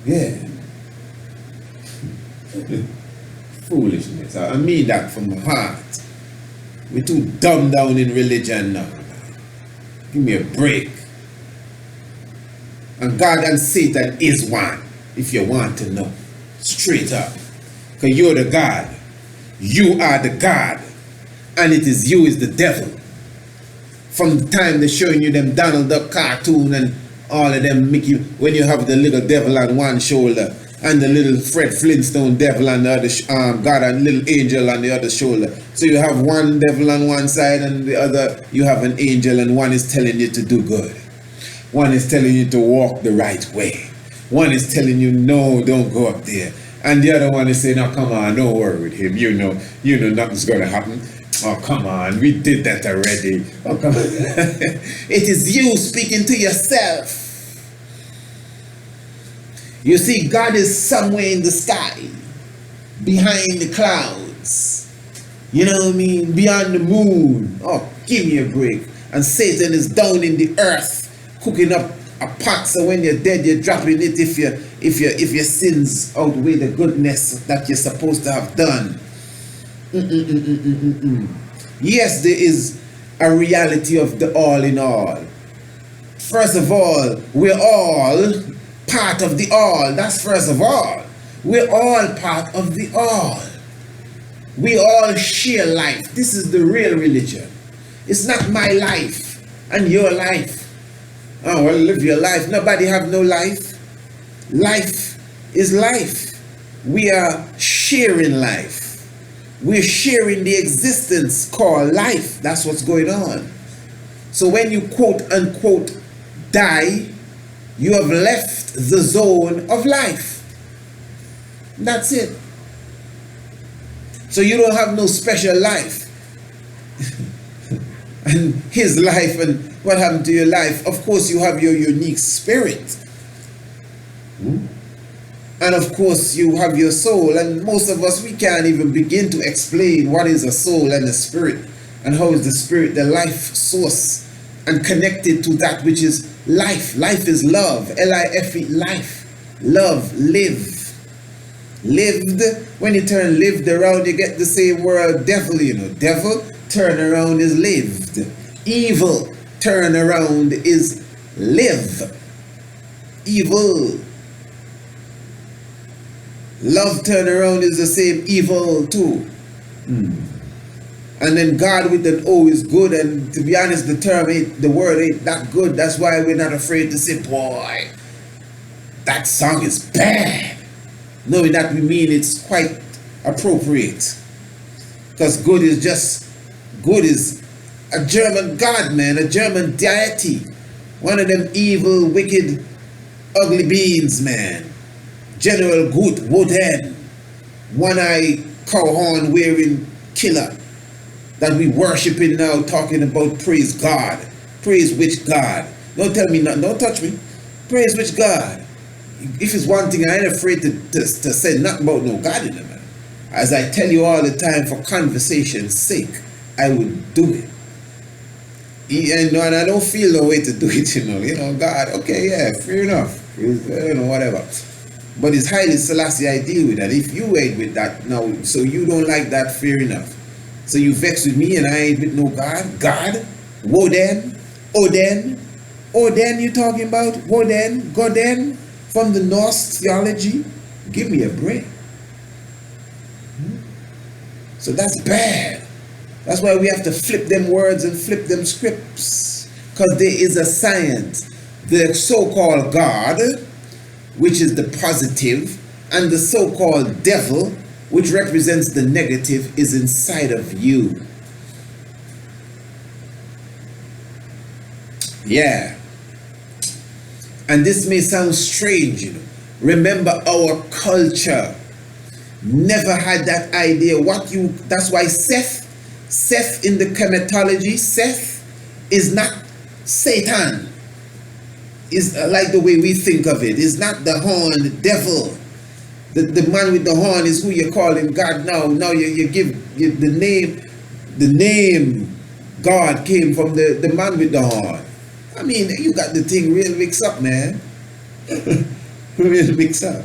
Yeah. Foolishness. I mean that from my heart. We're too dumbed down in religion now. Give me a break. And God and Satan is one, if you want to know. Straight up. Because you're the God. You are the God. And it is you is the devil. From the time they're showing you them Donald Duck cartoon and all of them make you, when you have the little devil on one shoulder and the little Fred Flintstone devil on the other, God and little angel on the other shoulder. So you have one devil on one side and the other, you have an angel, and one is telling you to do good. One is telling you to walk the right way. One is telling you, no, don't go up there. And the other one is saying, oh, come on, don't worry with him. You know nothing's going to happen. Oh, come on, we did that already. Oh, come on. It is you speaking to yourself. You see, God is somewhere in the sky, behind the clouds. You know what I mean? Beyond the moon. Oh, give me a break. And Satan is down in the earth, cooking up a pot, so when you're dead, you're dropping it if your sins outweigh the goodness that you're supposed to have done. Yes, there is a reality of the all in all. First of all, we're all part of the all. That's first of all. We're all part of the all. We all share life. This is the real religion. It's not my life and your life. Oh, well, live your life. Nobody have no life. Life is life. We are sharing life. We're sharing the existence called life. That's what's going on. So when you quote unquote die, you have left the zone of life. That's it. So you don't have no special life. And his life, and what happened to your life? Of course, you have your unique spirit. And of course, you have your soul. And most of us, we can't even begin to explain what is a soul and a spirit, and how is the spirit the life source and connected to that which is life. Life is love. L-I-F-E, life. Love, live. Lived, when you turn lived around, you get the same word devil, you know. Devil, turn around is lived. Evil, turn around is live. Evil. Love, turn around is the same evil too. And then God with an O is good, and to be honest, the word ain't that good. That's why we're not afraid to say, boy, that song is bad. Knowing that we mean it's quite appropriate. Because good is a German god, man, a German deity. One of them evil, wicked, ugly beings, man. General Gut, Woden, one-eye cow horn wearing killer that we worshiping now, talking about praise God. Praise which God? Don't tell me nothing, don't touch me. Praise which God? If it's one thing, I ain't afraid to say nothing about no God in it, man. As I tell you all the time, for conversation's sake, I would do it. And I don't feel no way to do it, you know, God, okay, yeah, fair enough, whatever. But it's highly Selassie I deal with that. If you ain't with that now, so you don't like that, fair enough. So you vex with me and I ain't with no God? God? Woden? Oden you talking about? Woden? Goden? From the Norse theology? Give me a break. So that's bad. That's why we have to flip them words and flip them scripts. Because there is a science. The so-called God, which is the positive, and the so-called devil, which represents the negative, is inside of you. Yeah. And this may sound strange, you know. Remember, our culture never had that idea. That's why Seth in the chematology, Seth is not Satan. Is like the way we think of it. It's not the horn, the devil. The man with the horn is who you call him God now. Now you give the name. The name God came from the man with the horn. I mean, you got the thing real mixed up, man. Real mixed up.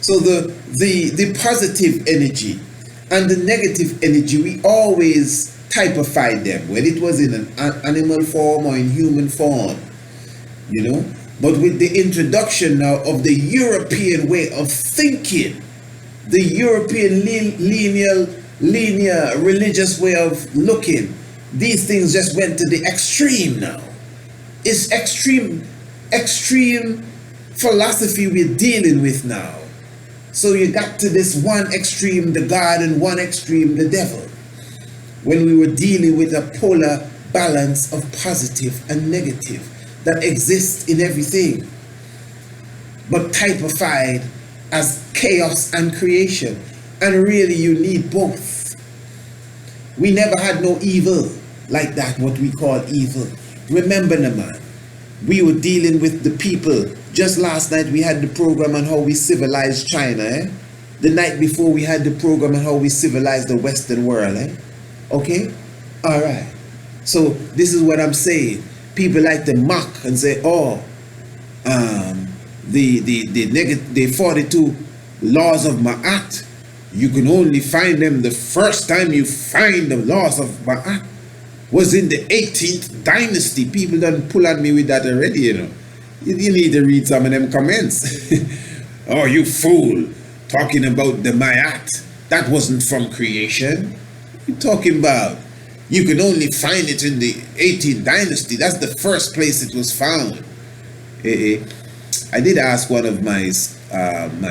So the positive energy and the negative energy, we always typified them, whether it was in an animal form or in human form. You know, but with the introduction now of the European way of thinking, the European linear religious way of looking, these things just went to the extreme now. It's extreme philosophy we're dealing with now. So you got to this one extreme, the God, and one extreme, the devil. When we were dealing with a polar balance of positive and negative that exists in everything, but typified as chaos and creation. And really you need both. We never had no evil like that, what we call evil. Remember, man, we were dealing with the people. Just last night we had the program on how we civilized China. The night before we had the program on how we civilized the Western world. Okay? All right. So this is what I'm saying. People like to mock and say, oh, the 42 laws of Ma'at, you can only find them the first time you find the laws of Ma'at was in the 18th dynasty. People done pull at me with that already, you know. You need to read some of them comments. Oh, you fool, talking about the Ma'at. That wasn't from creation. What are you talking about? You can only find it in the 18th dynasty. That's the first place it was found. I did ask one of my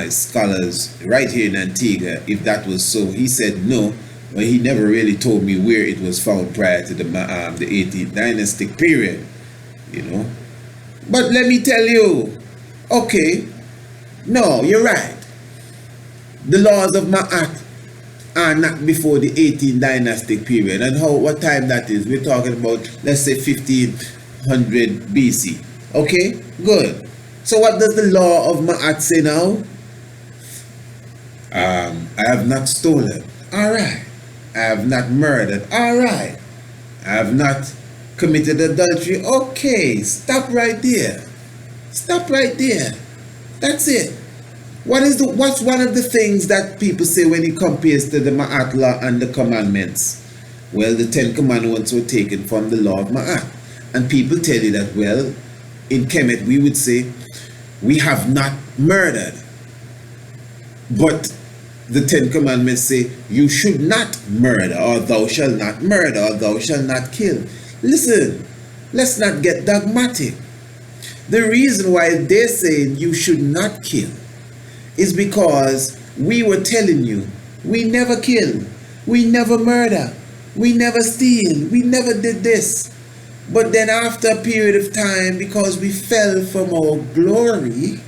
scholars right here in Antigua if that was so. He said no, but he never really told me where it was found prior to the 18th dynastic period. You know, but let me tell you, okay, no, you're right. The laws of Ma'at are not before the 18th dynastic period. And what time that is? We're talking about, let's say, 1500 BC. Okay, good. So what does the law of Ma'at say now? I have not stolen. All right. I have not murdered. All right. I have not committed adultery. Okay, stop right there. Stop right there. That's it. What's one of the things that people say when it compares to the Ma'at law and the commandments? Well, the 10 commandments were taken from the law of Ma'at. And people tell you that, well, in Kemet we would say, we have not murdered. But the 10 commandments say, you should not murder, or thou shalt not murder, or thou shalt not kill. Listen, let's not get dogmatic. The reason why they're saying you should not kill is because we were telling you, we never kill, we never murder, we never steal, we never did this. But then after a period of time, because we fell from our glory,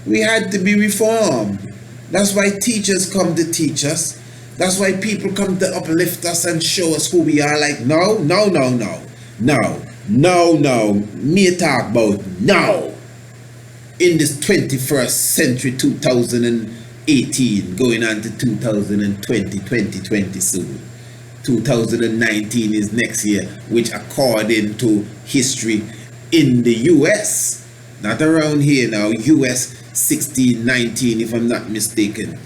we had to be reformed. That's why teachers come to teach us. That's why people come to uplift us and show us who we are. Like, no. Me talk about now. In this 21st century, 2018, going on to 2020 soon. 2019 is next year, which according to history in the US, not around here now, US 1619, if I'm not mistaken,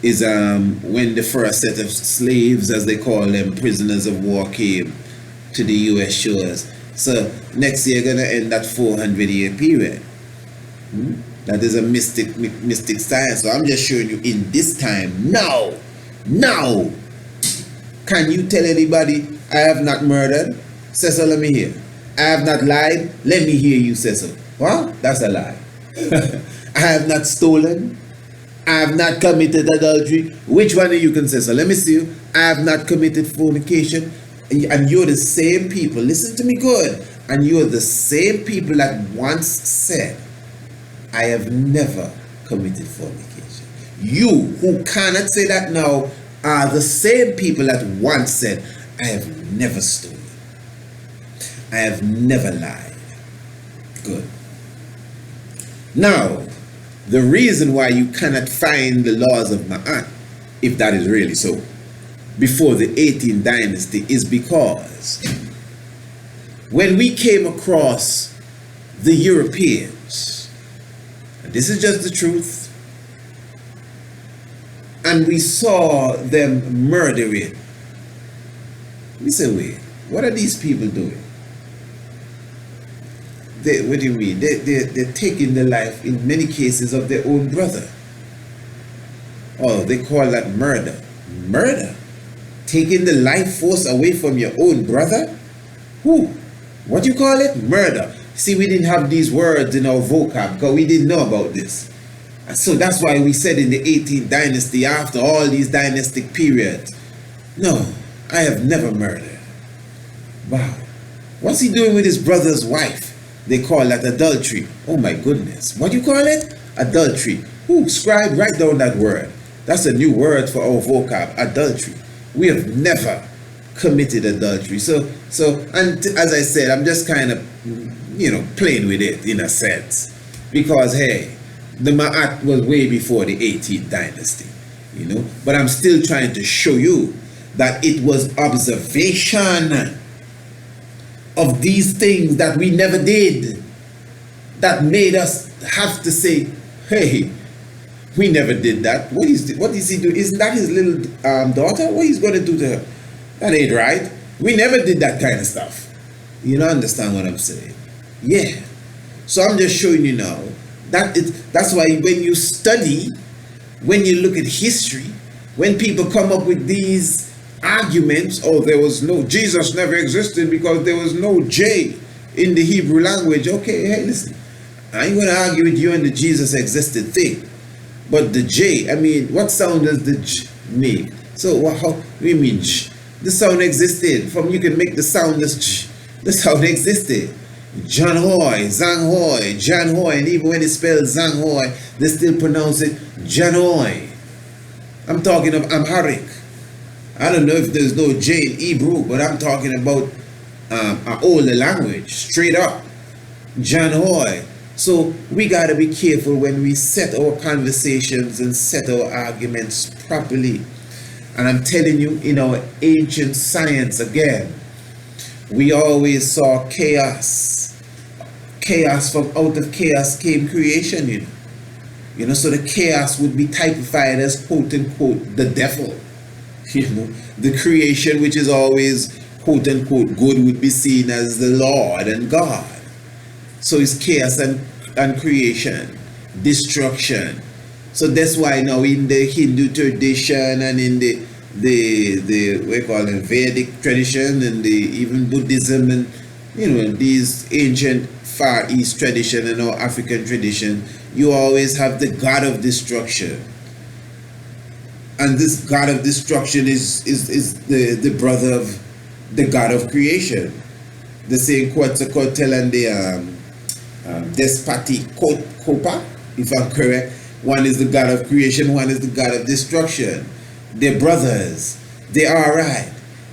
is when the first set of slaves, as they call them, prisoners of war, came to the US shores. So next year gonna end that 400-year period. That is a mystic science. So I'm just showing you in this time, now. Can you tell anybody, I have not murdered? Say so, let me hear. I have not lied? Let me hear you say so. Well, that's a lie. I have not stolen. I have not committed adultery. Which one of you can say so? Let me see you. I have not committed fornication. And you're the same people. Listen to me good. And you're the same people that once said, I have never committed fornication. You who cannot say that now are the same people that once said, I have never stolen. I have never lied. Good. Now, the reason why you cannot find the laws of Ma'at, if that is really so, before the 18th dynasty is because when we came across the Europeans, and this is just the truth, and we saw them murdering, we say, wait, what are these people doing? What do you mean? They're taking the life, in many cases, of their own brother. Oh, they call that murder. Murder? Taking the life force away from your own brother? Who? What do you call it? Murder. See, we didn't have these words in our vocab because we didn't know about this. And so that's why we said in the 18th dynasty, after all these dynastic periods, no, I have never murdered. Wow. What's he doing with his brother's wife? They call that adultery. Oh my goodness. What do you call it? Adultery. Who? Scribe, write down that word. That's a new word for our vocab. Adultery. We have never committed adultery. So, and as I said, I'm just kind of, playing with it in a sense. Because, hey, the Ma'at was way before the 18th dynasty, But I'm still trying to show you that it was observation of these things that we never did that made us have to say, hey, we never did that. What is he doing? Isn't that his little daughter? What he's going to do to her? That ain't right. We never did that kind of stuff. You don't understand what I'm saying? Yeah. So I'm just showing you now that's why when you study, when you look at history, when people come up with these arguments, oh, there was no, Jesus never existed because there was no J in the Hebrew language. Okay, hey, listen, I ain't going to argue with you on the Jesus existed thing. But the J, I mean, what sound does the J make? So how we mean J? The sound existed. From you can make the sound as J. The sound existed. John Hoy, Zhang Hoy, John Hoy, and even when it's spelled Zhang Hoy, they still pronounce it John Hoy. I'm talking of Amharic. I don't know if there's no J in Hebrew, but I'm talking about an older language, straight up. John Hoy. So we got to be careful when we set our conversations and set our arguments properly. And I'm telling you, in our ancient science again, we always saw chaos. Chaos, from out of chaos came creation, you know, so the chaos would be typified as quote unquote the devil. You know, the creation, which is always quote unquote good, would be seen as the Lord and God. So it's chaos and creation, destruction. So that's why now in the Hindu tradition and in the we call it Vedic tradition and the even Buddhism and you know these ancient Far East tradition and our African tradition, you always have the god of destruction. And this god of destruction is the brother of the god of creation. The same Quetzalcoatl and the Despati-Copa, if I'm correct. One is the god of creation, one is the god of destruction. They're brothers. They are alright.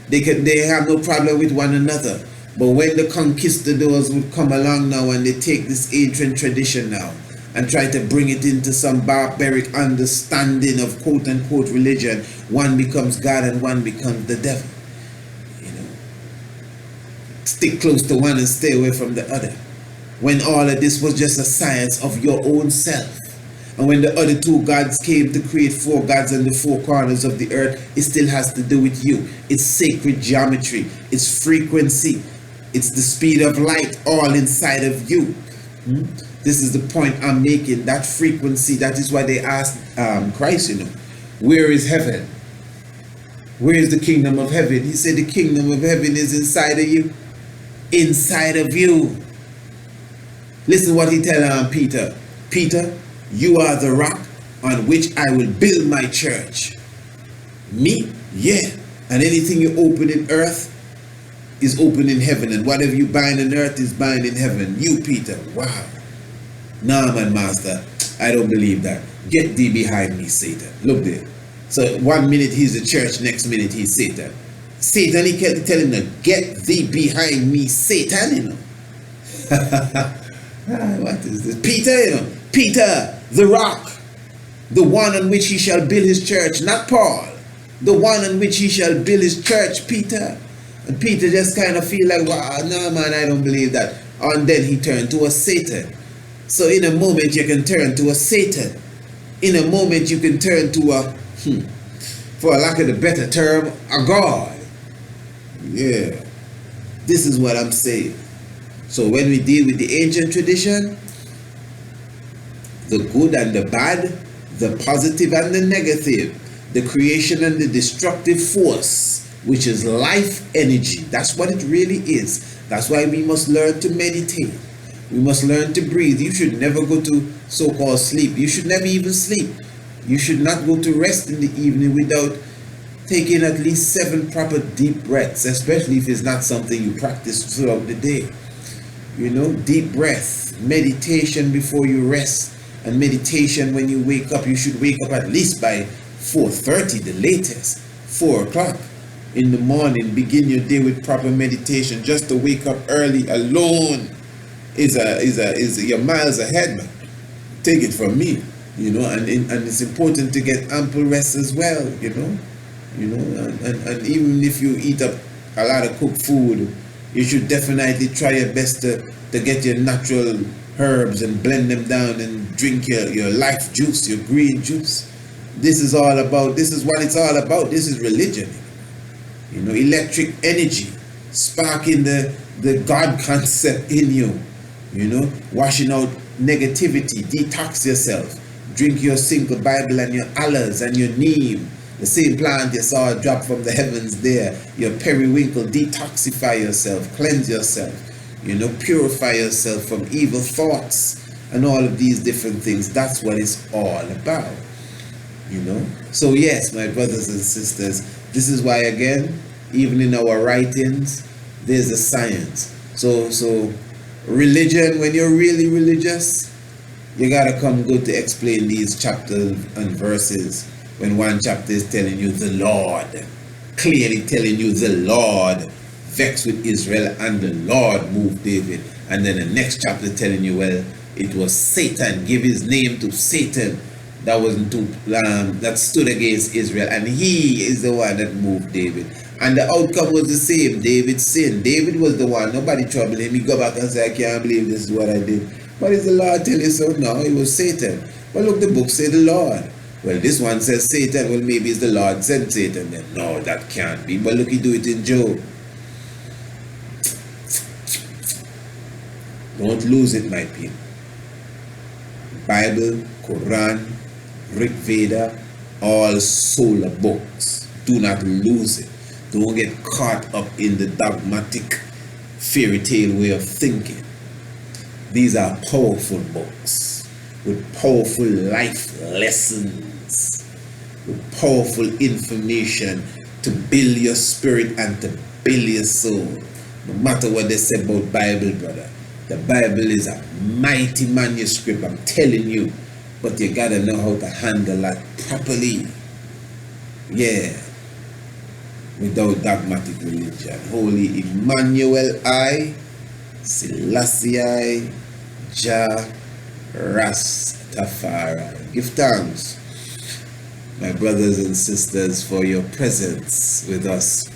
They have no problem with one another. But when the conquistadors would come along now and they take this ancient tradition now and try to bring it into some barbaric understanding of quote unquote religion, one becomes God and one becomes the devil. You know, stick close to one and stay away from the other. When all of this was just a science of your own self. And when the other two gods came to create four gods on the four corners of the earth, it still has to do with you. It's sacred geometry. It's frequency. It's the speed of light all inside of you. This is the point I'm making. That frequency, that is why they asked Christ, you know, where is heaven? Where is the kingdom of heaven? He said the kingdom of heaven is inside of you. Inside of you. Listen what he tell Peter. Peter, you are the rock on which I will build my church. Me? Yeah. And anything you open in earth is open in heaven. And whatever you bind on earth is bind in heaven. You, Peter. Wow. Nah, man, master. I don't believe that. Get thee behind me, Satan. Look there. So 1 minute he's the church, next minute he's Satan. Satan, he kept telling him, get thee behind me, Satan, you know. What is this? Peter, you know. Peter, the rock, the one on which he shall build his church, not Paul, the one on which he shall build his church, Peter. And Peter just kind of feel like, wow, no man, I don't believe that. And then he turned to a Satan. So in a moment you can turn to a Satan. In a moment you can turn to a, for lack of a better term, a God. Yeah, this is what I'm saying. So when we deal with the ancient tradition, the good and the bad, the positive and the negative, the creation and the destructive force, which is life energy. That's what it really is. That's why we must learn to meditate. We must learn to breathe. You should never go to so-called sleep. You should never even sleep. You should not go to rest in the evening without taking at least 7 proper deep breaths, especially if it's not something you practice throughout the day. You know, deep breath, meditation before you rest. And meditation when you wake up, you should wake up at least by 4:30, the latest, 4 o'clock in the morning. Begin your day with proper meditation. Just to wake up early alone is you're miles ahead, man. Take it from me, you know. And it's important to get ample rest as well, you know. And even if you eat up a lot of cooked food, you should definitely try your best to get your natural herbs and blend them down and drink your life juice, your green juice. This is what it's all about. This is religion. You know, electric energy, sparking the God concept in you. You know, washing out negativity, detox yourself. Drink your single Bible and your Allahs and your Neem The same plant you saw drop from the heavens there. Your periwinkle, detoxify yourself, cleanse yourself, purify yourself from evil thoughts and all of these different things. That's what it's all about. So yes, my brothers and sisters, this is why, again, even in our writings, there's a science. So religion, when you're really religious, you gotta come good to explain these chapters and verses. When one chapter is telling you the Lord, clearly telling you the Lord vexed with Israel and the Lord moved David, and then the next chapter telling you, well, it was Satan, give his name to Satan, that stood against Israel, and he is the one that moved David. And the outcome was the same. David sinned. David was the one. Nobody troubled him. He go back and say, I can't believe this is what I did. But is the Lord tell you so? No, it was Satan. But look, the book said the Lord. Well, this one says Satan. Well, maybe it's the Lord sent Satan then. No, that can't be. But look, he do it in Job. Don't lose it, my people. Bible, Quran, Rig Veda, all solar books. Do not lose it. Don't get caught up in the dogmatic fairy tale way of thinking. These are powerful books with powerful life lessons, with powerful information to build your spirit and to build your soul. No matter what they say about Bible, brother, the Bible is a mighty manuscript, I'm telling you, but you gotta know how to handle that properly. Yeah. Without dogmatic religion. Holy Emmanuel I, Selassie I, Jah Rastafari. Give thanks, my brothers and sisters, for your presence with us.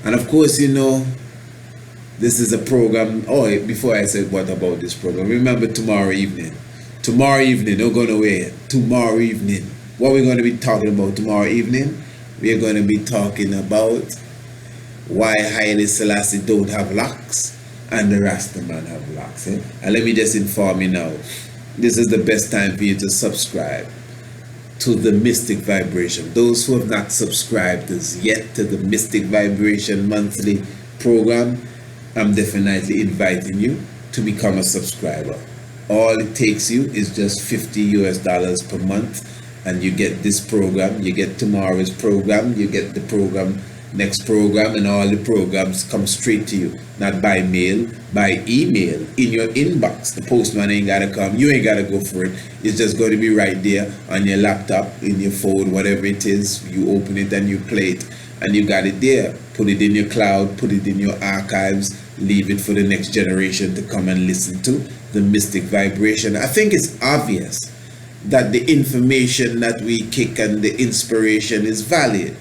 And of course, this is a program. Oh, before I said what about this program, remember tomorrow evening, don't go nowhere. Tomorrow evening, what we're going to be talking about tomorrow evening? We're going to be talking about why Haile Selassie don't have locks and the Rasta man have locks. And let me just inform you now, this is the best time for you to subscribe to the Mystic Vibration. Those who have not subscribed as yet to the Mystic Vibration monthly program, I'm definitely inviting you to become a subscriber. All it takes you is just $50 per month, and you get this program, you get tomorrow's program, you get the program, next program, and all the programs come straight to you, not by mail, by email, in your inbox. The postman ain't gotta come, you ain't gotta go for it. It's just going to be right there on your laptop, in your phone, whatever it is. You open it and you play it, and you got it there. Put it in your cloud, put it in your archives, leave it for the next generation to come and listen to the Mystic Vibration. I think it's obvious that the information that we kick and the inspiration is valid,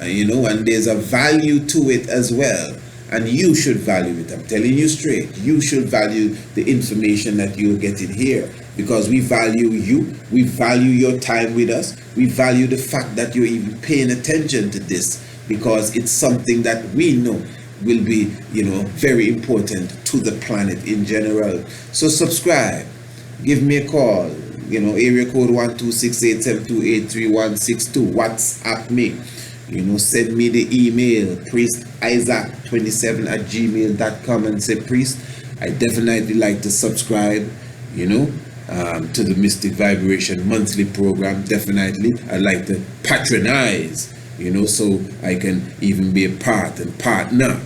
and there's a value to it as well, and you should value it. I'm telling you straight, you should value the information that you're getting here, because we value you, we value your time with us, we value the fact that you're even paying attention to this, because it's something that we know will be, very important to the planet in general. So subscribe, give me a call, area code 12687283162. WhatsApp me, send me the email, priestisaac27@gmail.com, and say, priest, I definitely like to subscribe, to the Mystic Vibration monthly program. Definitely, I'd like to patronize, so I can even be a part and partner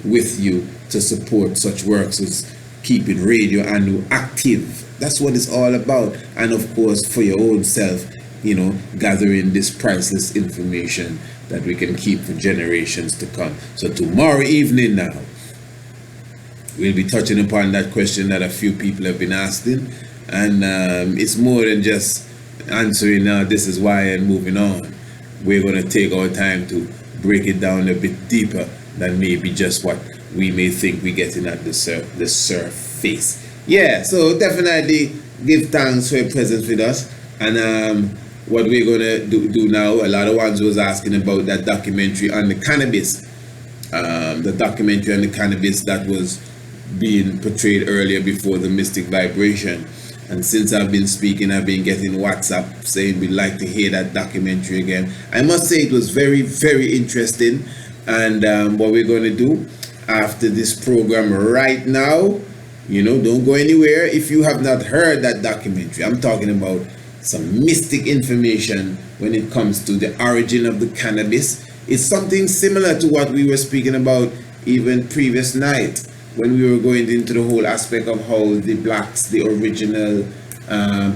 with you to support such works as keeping Radio Anu active. That's what it's all about. And of course, for your own self, gathering this priceless information that we can keep for generations to come. So tomorrow evening now, we'll be touching upon that question that a few people have been asking. And it's more than just answering this is why and moving on. We're going to take our time to break it down a bit deeper than maybe just what we may think we're getting at the surface. Yeah, so definitely give thanks for your presence with us. And what we're going to do now, a lot of ones was asking about that documentary on the cannabis. The documentary on the cannabis that was being portrayed earlier before the Mystic Vibration. And since I've been speaking, I've been getting WhatsApp saying we'd like to hear that documentary again. I must say it was very, very interesting. And what we're going to do after this program right now, don't go anywhere if you have not heard that documentary. I'm talking about some mystic information when it comes to the origin of the cannabis. It's something similar to what we were speaking about even previous night when we were going into the whole aspect of how the blacks, the original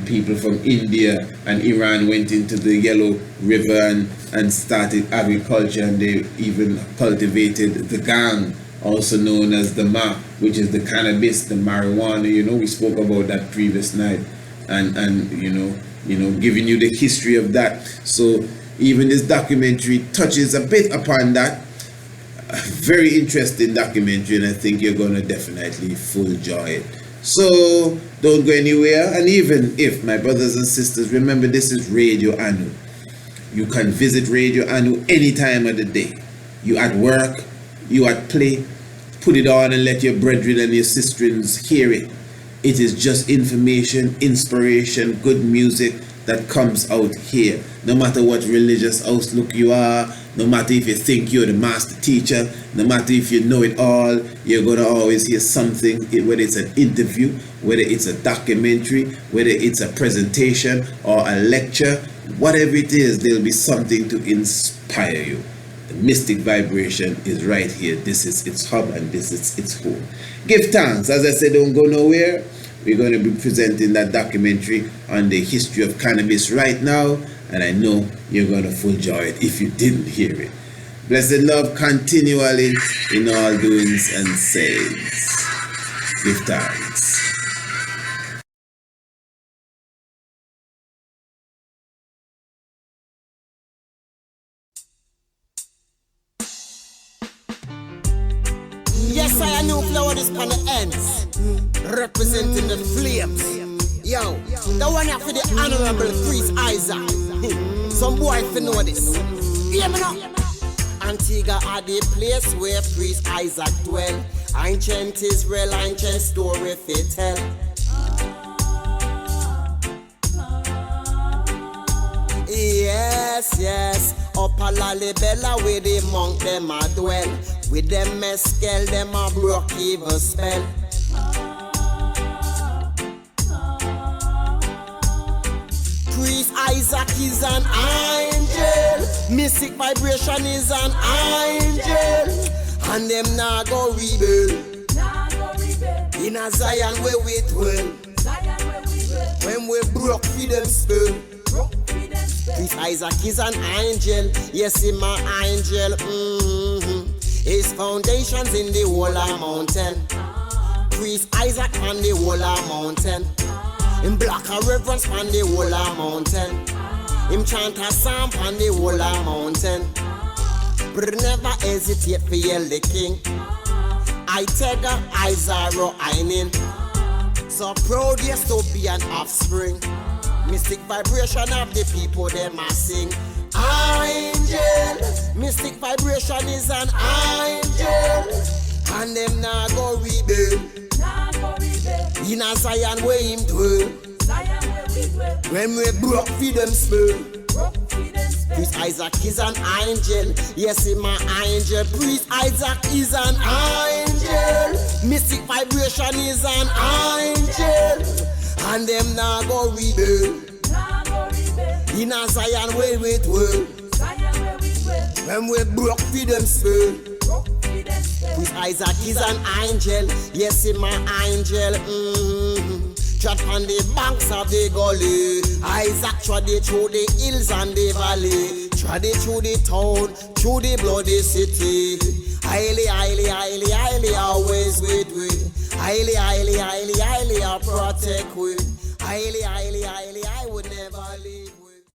people from India and Iran went into the Yellow River and started agriculture, and they even cultivated the gang, also known as the ma, which is the cannabis, the marijuana. We spoke about that previous night, and giving you the history of that. So even this documentary touches a bit upon that. A very interesting documentary, and I think you're going to definitely full enjoy it. So don't go anywhere. And even if, my brothers and sisters, remember this is Radio Anu. You can visit Radio Anu any time of the day. You at work, you at play, put it on and let your brethren and your sisterins hear it. It is just information, inspiration, good music that comes out here. No matter what religious outlook you are, no matter if you think you're the master teacher, no matter if you know it all, you're going to always hear something, whether it's an interview, whether it's a documentary, whether it's a presentation or a lecture, whatever it is, there'll be something to inspire you. The mystic vibration is right here. This is its hub and this is its home. Give thanks. As I said, don't go nowhere. We're going to be presenting that documentary on the history of cannabis right now, and I know you're going to full enjoy it if you didn't hear it. Blessed love continually in all doings and sayings. Give thanks. Yes, I know flower is on the ends, representing the flames. Yo, the one after the honorable priest Isaac. Some boy fi know this. Hear me now. Antigua are the place where priest Isaac dwell. Ancient Israel, ancient story fi tell. Yes, yes, up a lalibela where the monk them a dwell. With them mescal, them a broke evil spell. Priest Isaac is an angel. Mystic vibration is an angel. And them nah go rebel. In a Zion where we dwell. When we broke for them spell. Priest Isaac is an angel. Yes, he's my angel. His foundations in the whole mountain. Priest Isaac on the whole mountain. Him black a reverence on the whole mountain. Him chant a psalm on the whole mountain. But never hesitate for yell the king. I take a Isaro Einin. So proud yes to be an offspring. Mystic vibration of the people them a sing. Angel, mystic vibration is an angel. And them nah go rebel. In a Zion where him dwell. When we broke for them spell. Priest Isaac is an angel. Yes, he's my angel. Priest Isaac is an angel. Mystic vibration is an angel. And them nah go rebel. In a Zion where we dwell. When we broke for them spell. Priest Isaac is an angel. Yes, he's my angel. Trot on the banks of the gully. Isaac trod it through the hills and the valley. Trod it through the town, through the bloody city. Highly, highly, highly, highly, always with we. Highly, highly, highly, highly, I'll protect we. Highly, highly, highly, I would never leave we.